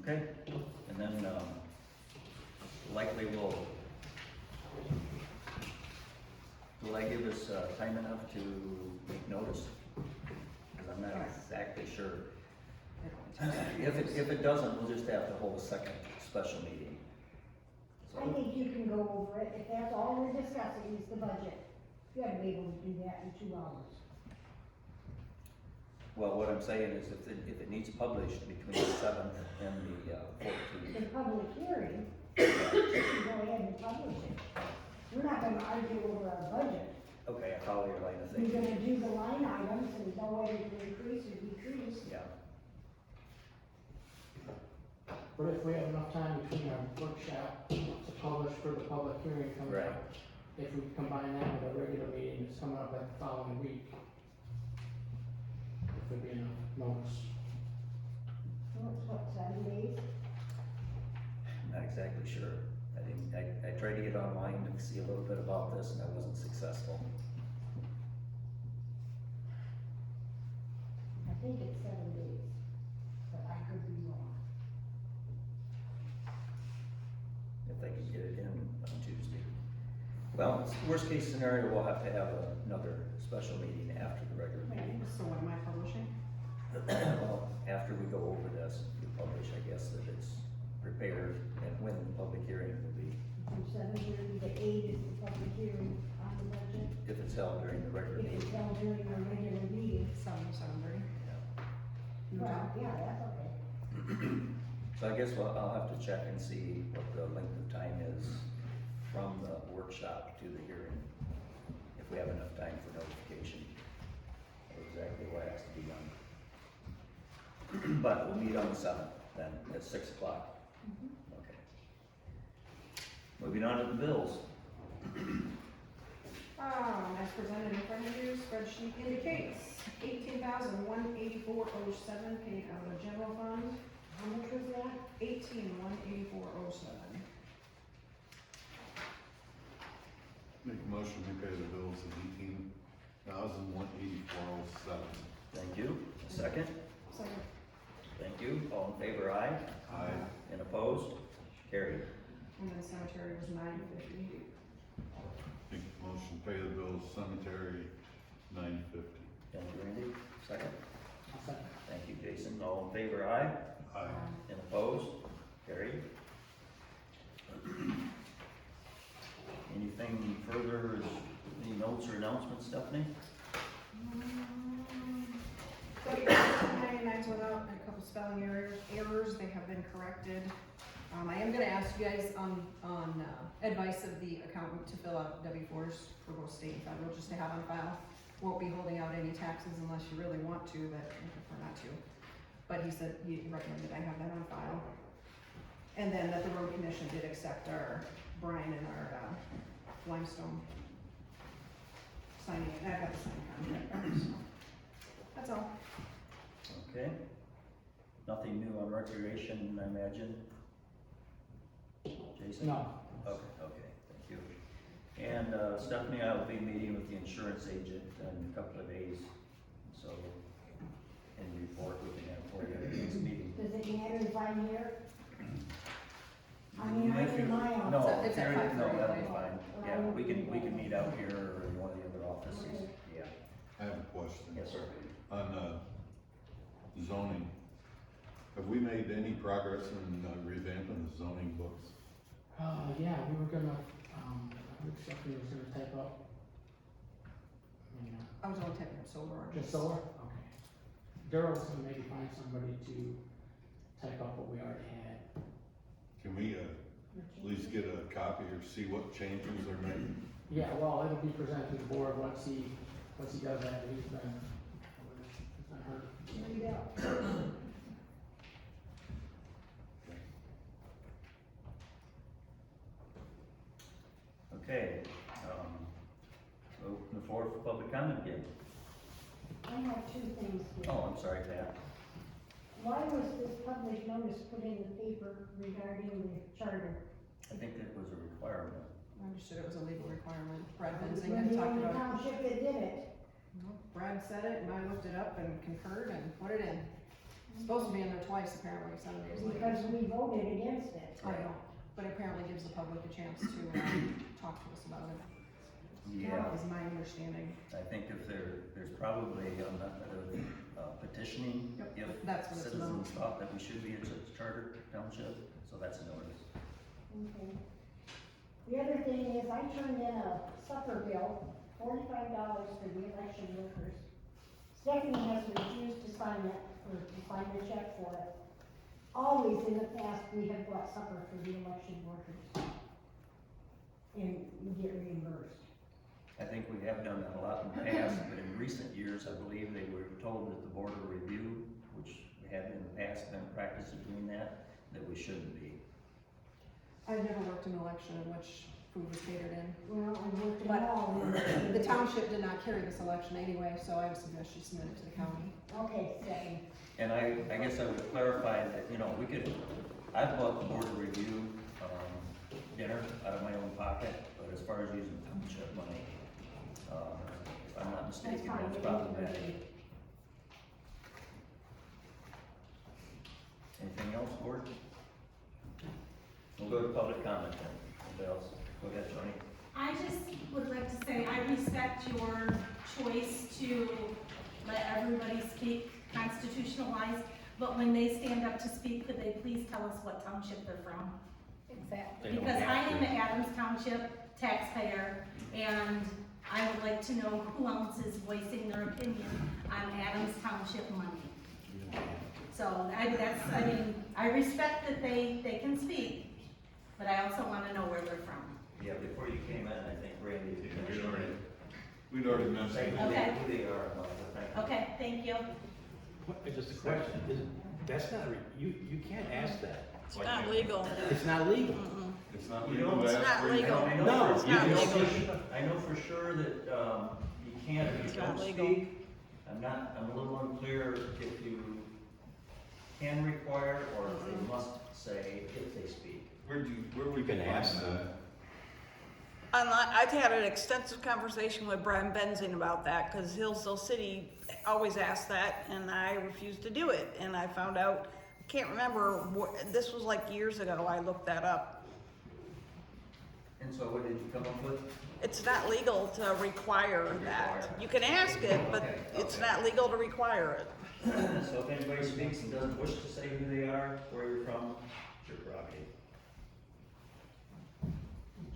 Okay, and then, likely will I give us, time enough to make notice? Cause I'm not exactly sure. If it doesn't, we'll just have to hold a second special meeting. I think you can go over it, if that's all we're discussing is the budget, you ought to be able to do that in 2 hours. Well, what I'm saying is if it needs published between the 7th and the 14th. The public hearing, you can go ahead and publish it. We're not gonna argue over our budget. Okay, I follow your line of We're thinking. gonna do the line items and know whether to increase or decrease. Yeah, But if we have enough time between our workshop to publish for the public hearing coming Right. up, if we combine that with a regular meeting that's coming up like the following week, if there'd be enough notice. What, 7 days? not exactly sure. I tried to get online to see a little bit about this and I wasn't successful. I think it's 7 days, but I could be wrong. If they can get it in on Tuesday. Well, worst case scenario, we'll have to have another special meeting after the regular meeting. So what am I publishing? Well, after we go over this, we publish, I guess, that it's prepared and when the public hearing will be, From 7:30 to 8 is the public hearing on the budget. if it's held during the regular If it's meeting. held during our regular meeting, 7:30. well, yeah, that's okay. So I guess I'll have to check and see what the length of time is from the workshop to the hearing, if we have enough time for notification of exactly what has to be done. But we'll meet on the 7th then, at 6 o'clock. Okay. Moving on to the bills. As presented in front of you, spreadsheet indicates $18,184.07 paid out of the general fund. How much was that? $18,184.07. Make a motion to pay the bills of $18,184.07. Thank you. A second? Second. Thank you. All in favor, aye? Aye. And opposed? Carried. And then cemetery was $950. Make a motion to pay the bills cemetery $950. Thank you, Randy. Second? I'll second. Thank you, Jason. All in favor, aye? Aye. And opposed? Carried. Anything further, any notes or announcements, Stephanie? 99's went out, and a couple spelling errors, they have been corrected. I am gonna ask you guys on advice of the accountant to fill out W-4s for both state and federal, just to have on file. Won't be holding out any taxes unless you really want to, but I prefer not to. But he said, he recommended I have that on file. And then that the road commission did accept our brine and our limestone signing, and I have the signed contract back, so. That's all. Okay. Nothing new on recreation, I imagine? Jason? No. Okay, thank you. And Stephanie, I will be meeting with the insurance agent in a couple of days, so any report we can have for you at the next meeting. Does it matter if I'm here? I mean, I'm in my office. No, It's at Terry, no, 5:30, that'll be right? fine. Yeah, we can meet out here or in one of the other offices. Okay. Yeah, I have a question. yes, sir. On zoning, have we made any progress in revamping the zoning books? Yeah, we were gonna, Rick Stephanie was gonna type up. I mean, I was only typing up solar ordinance. just solar? Okay. Daryl's gonna maybe find somebody to type up what we already had. Can we at least get a copy or see what changes are made? Yeah, well, it'll be presented to the board once he does that, he's been hurt. Read out. Okay, open the floor for public comment again. I have 2 things here. Oh, I'm sorry, Pat. Why was this public notice put in the paper regarding the charter? I think that was a requirement. I understood it was a legal requirement. Brad We're Benzing had the talked only about it. township that did it. Brad said it, and I looked it up and concurred and put it in. It's supposed to be in there twice, apparently, 7 days later. Because we voted against it. I know, but it apparently gives the public a chance to, talk to us about it. Yeah, That is my understanding. I think if there's probably a method of petitioning, Yep, if that's what it's citizens thought that we should be a charter township, so that's a notice. Okay. The other thing is, I turned in a supper bill, $45 for the election workers. Stephanie has refused to sign it, or to sign the check for it. Always in the past, we have bought supper for the election workers. And we get reimbursed. I think we have done that a lot in the past, but in recent years, I believe they were told that the board of review, which we had in the past been a practice of doing that we shouldn't be. I've never worked an election in which food was catered in. Well, I worked it But all. the township did not carry this election anyway, so I would suggest you submit it to the county. Okay, Stephanie. And I guess I would clarify that, you know, I've bought the board of review, dinner out of my own pocket, but as far as using township money, if I'm not mistaken, That's fine. that's problematic. Anything else, board? We'll go to public comment then. Anybody else? Go ahead, Tony. I just would like to say, I respect your choice to let everybody speak constitutional-wise, but when they stand up to speak, could they please tell us what township they're from? Exactly. Because I am an Adams Township taxpayer, and I would like to know who else is voicing their opinion on Adams Township money. So I respect that they can speak, but I also wanna know where they're from. Yeah, before you came in, I think Randy. We'd already mentioned. Okay. Who they are, about the thing. Okay, thank you. Just a question, that's not, you can't ask that. It's not legal. It's not legal. It's not You legal. know, to it's ask not for- legal. I know No, for- you I know can- for- I know for sure that, you can't if It's you not don't legal. speak. I'm a little unclear if you can require or if they must say if they speak. Where we You can ask find them. that? I've had an extensive conversation with Brian Benzing about that, because Hillsdale City always asks that, and I refused to do it. And I found out, I can't remember, this was like years ago, I looked that up. And so what did you come up with? It's not legal to require that. You can ask it, but Okay, it's okay. not legal to require it. So if anybody speaks and doesn't wish to say who they are, where you're from, it's your prerogative.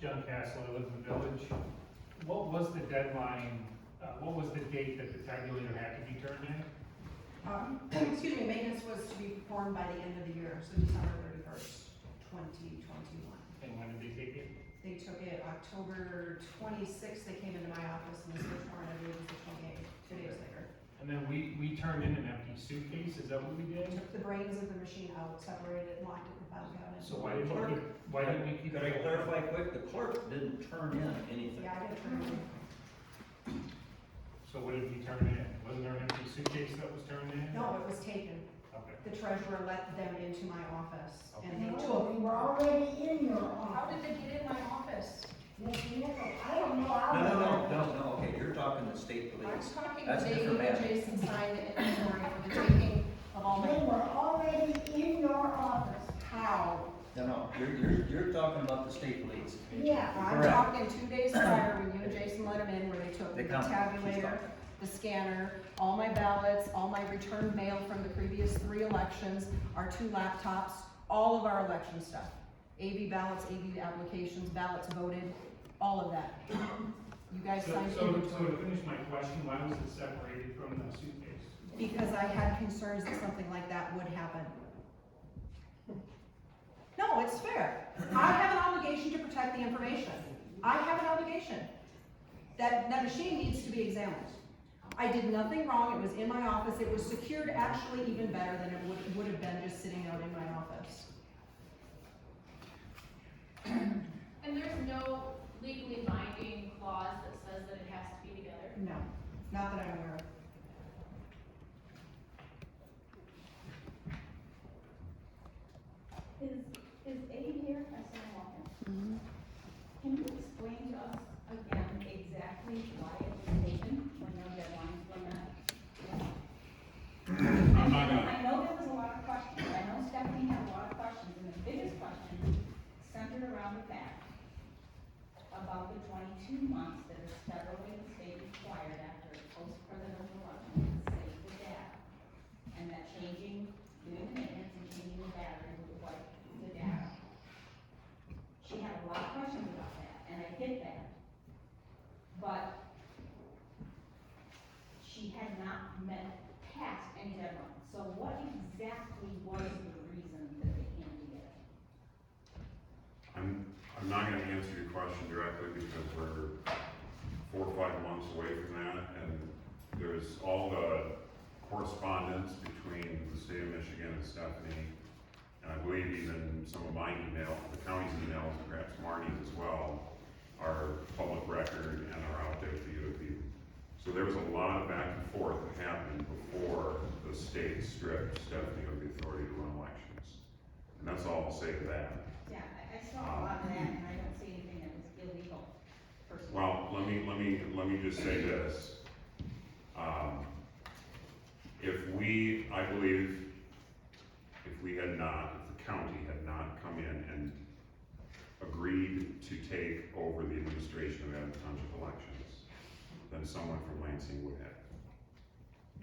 John Castle, I live in the village. What was the deadline, what was the date that the tabulator had to be turned in? Excuse me, maintenance was to be performed by the end of the year, so December 31st, 2021. And when did they take it? They took it October 26th, they came into my office, and the search warrant, I believe, was the 28th, 2 days later. And then we turned in an empty suitcase, is that what we did? Took the brains of the machine out, separated it, locked it in the file cabinet. So why didn't we keep? Could I clarify quick? The clerk didn't turn in anything. Yeah, I did turn it in. So what did we turn in? Wasn't there an empty suitcase that was turned in? No, it was taken. Okay. The treasurer let them into my office, and they No, took. we were already in your How office. did they get in my office? I don't know how. No, okay, you're talking the state I was police. talking That's to a different David and matter. Jason signed the inventory for the taking of all They my. were already in your office. How? No, you're talking about the state police. Yeah. I'm Correct. talking 2 days prior when you and Jason let them in, where they took They the come. She's tabulator, talking. the scanner, all my ballots, all my returned mail from the previous 3 elections, our 2 laptops, all of our election stuff. AV ballots, AV applications, ballots voted, all of that. You guys signed So inventory. to finish my question, why was it separated from the suitcase? Because I had concerns that something like that would happen. No, it's fair. I have an obligation to protect the information. I have an obligation. That machine needs to be examined. I did nothing wrong, it was in my office, it was secured actually even better than it would have been just sitting out in my office. And there's no legally binding clause that says that it has to be together? No, not that I'm aware of. Is Abe here? I saw him walking. Can you explain to us again exactly why it was taken when no deadlines were met? I'm not gonna. I know there was 2 months that is federally and state required after a post-presidential election to save the data. And that changing, doing the maintenance and changing the battery would wipe the data. She had a lot of questions about that, and I get that. But she had not passed any deadline. So what exactly was the reason that they can't do that? I'm not gonna answer your question directly because we're 4 or 5 months away from that, and there's all the correspondence between the state of Michigan and Stephanie, and I believe even some of my email, the county's emails, and perhaps Marnie's as well, are public record and are out there for you to view. So there was a lot of back and forth that happened before the state stripped Stephanie of the authority to run elections. And that's all I'll say to that. Yeah, I saw a lot of that, and I don't see anything that was illegal, personally. Well, let me just say this. I believe, if the county had not come in and agreed to take over the administration of Adams Township elections, then someone from Lansing would have.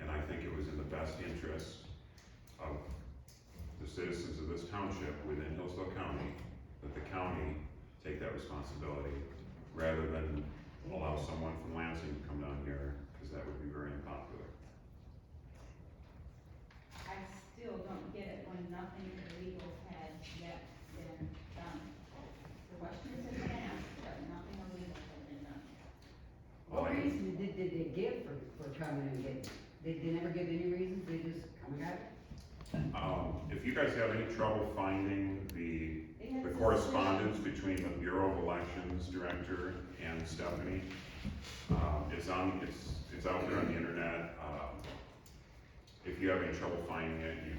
And I think it was in the best interest of the citizens of this township within Hillsdale County that the county take that responsibility rather than allow someone from Lansing to come down here, because that would be very unpopular. I still don't get it when nothing illegal had yet been done. The questions have been asked, but nothing illegal has been done. What reason did they give for coming and getting? They never give any reasons, they just come and got it? If you guys have any trouble finding the correspondence between the Bureau of Elections Director and Stephanie, it's out there on the internet. If you have any trouble finding it, you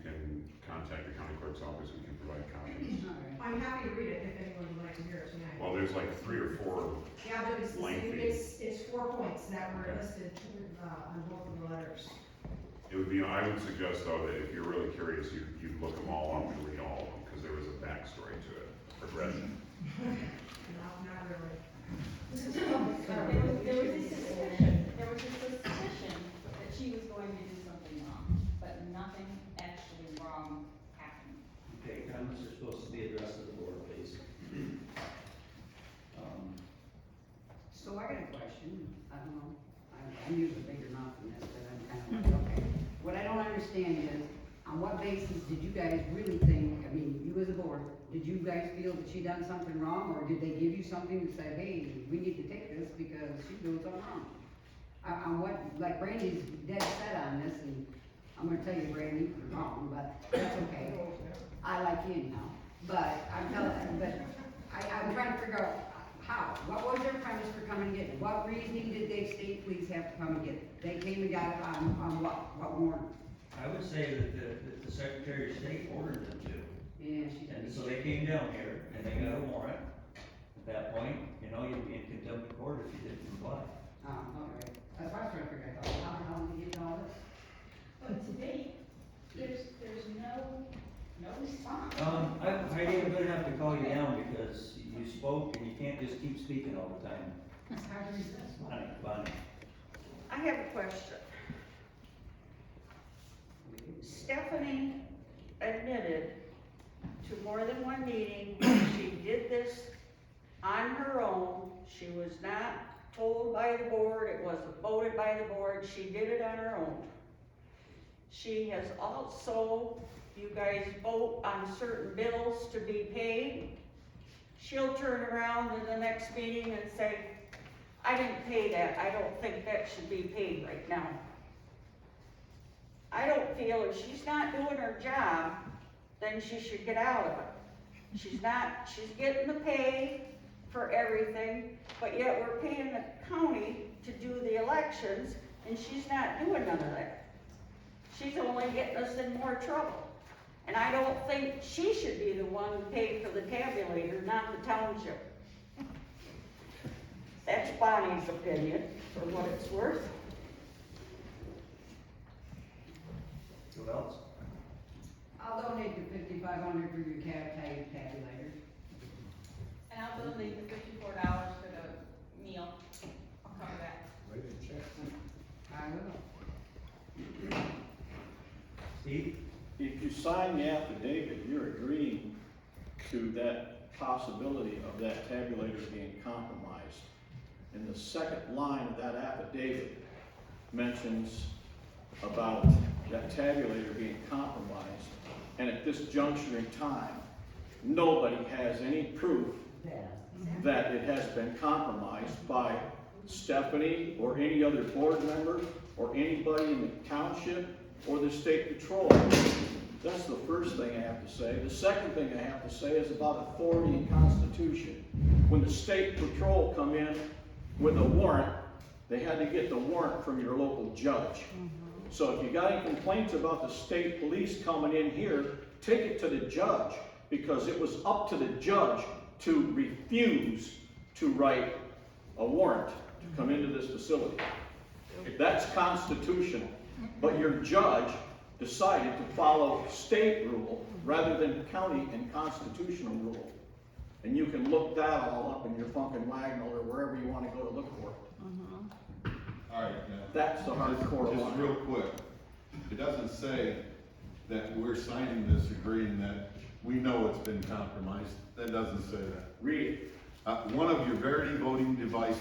can contact the county clerk's office, we can provide copies. I'm happy to read it if anyone would like to hear it tonight. Well, there's like 3 or 4 Yeah, but lengthy. it's 4 points that were listed, on both of the letters. It would be, I would suggest though that if you're really curious, you'd look them all up and read all of them, because there was a backstory to it, progression. Not really. There was a suspicion that she was going to do something wrong, but nothing actually wrong happened. Okay, comments are supposed to be addressed to the board, please. So I got a question, I don't know, I'm usually bigger mouth than this, but I'm kind of like, okay. What I don't understand is, on what basis did you guys really think, I mean, you as a board, did you guys feel that she done something wrong, or did they give you something to say, hey, we need to take this because she's doing something wrong? On what, like Brandy's dead set on this, and I'm gonna tell you, Brandy, you're wrong, but that's okay. I like you anyhow, but I'm trying to figure out how, what was their premise for coming and getting it? What reasoning did they state police have to come and get it? They came and got it on what warrant? I would say that the Secretary of State ordered them to. Yeah, she did. And so they came down here and they got a warrant. At that point, you'd be in contempt of court if you didn't comply. Okay. That's what I was trying to figure out. How did you get all this? But to date, there's no response. Heidi, I'm gonna have to call you down because you spoke and you can't just keep speaking all the time. How do you resist? Bonnie. I have a question. Stephanie admitted to more than one meeting that she did this on her own. She was not told by the board, it wasn't voted by the board, she did it on her own. She has also, you guys vote on certain bills to be paid. She'll turn around in the next meeting and say, I didn't pay that, I don't think that should be paid right now. I don't feel if she's not doing her job, then she should get out of it. She's getting the pay for everything, but yet we're paying the county to do the elections, and she's not doing none of that. She's only getting us in more trouble. And I don't think she should be the one who paid for the tabulator, not the township. That's Bonnie's opinion, for what it's worth. Who else? I'll donate the $5,500 for your tabulator. And I'll donate the $54 I will. Steve? If you sign the affidavit, you're agreeing to that possibility of that tabulator being compromised. And the second line of that affidavit mentions about that tabulator being compromised. And at this juncture in time, nobody has any proof that it has been compromised by Stephanie or any other board member or anybody in the township or the state patrol. That's the first thing I have to say. The second thing I have to say is about authority and constitution. When the state patrol come in with a warrant, they had to get the warrant from your local judge. So if you got any complaints about the state police coming in here, take it to the judge, because it was up to the judge to refuse to write a warrant to come into this facility. That's constitutional. But your judge decided to follow state rule rather than county and constitutional rule. And you can look that all up in your Funkin' Wagnall or wherever you want to go to look for it. All right, now. That's the hardcore Just line. real quick, it doesn't say that we're signing this agreeing that we know it's been compromised. That doesn't say that. Read it. One of your Verity voting devices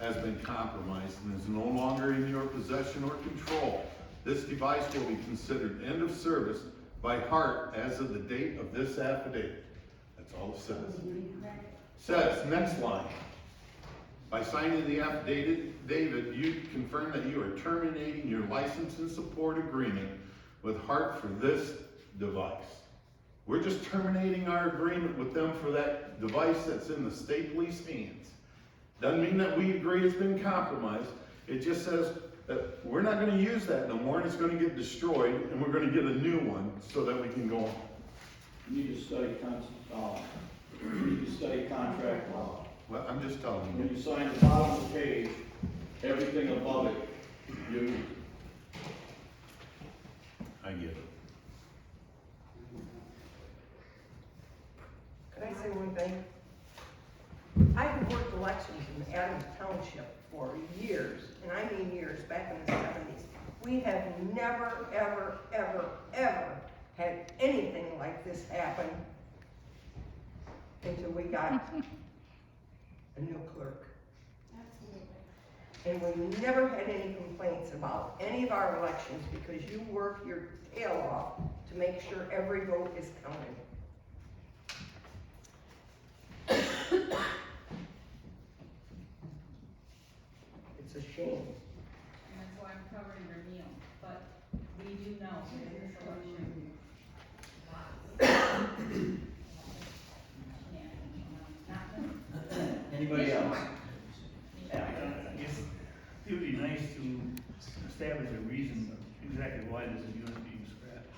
has been compromised and is no longer in your possession or control. This device will be considered end of service by Hart as of the date of this affidavit. That's all it says. Says, next line, by signing the affidavit, David, you confirm that you are terminating your license and support agreement with Hart for this device. We're just terminating our agreement with them for that device that's in the state police hands. Doesn't mean that we agree it's been compromised. It just says that we're not going to use that no more, and it's going to get destroyed, and we're going to get a new one so that we can go on. You need to study contract law. Well, I'm just telling you. When you sign the bottom of the page, everything above it, you. I get it. Can I say one thing? I've worked elections in Adams Township for years, and I mean years, back in the 70s. We have never, ever, ever, ever had anything like this happen until we got a new clerk. And we never had any complaints about any of our elections because you work your tail off to make sure every vote is counted. It's a shame. And that's why I'm covering your meal, but we do know in this election. Anybody else? I guess it would be nice to establish a reason of exactly why this unit being scrapped.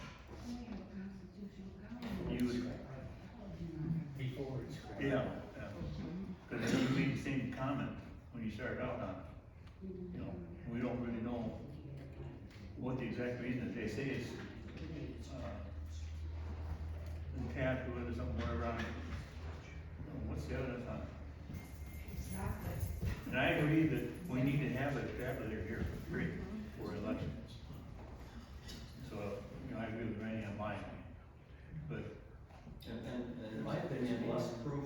You would, Before it's scrapped. yeah, because you made the same comment when you started out on it. You know, we don't really know what the exact reason is. They say it's, intact or something around it. What's the evidence on it? And I agree that we need to have a tabulator here for elections. So, you know, I agree with Randy on mine. But And in my opinion, less proof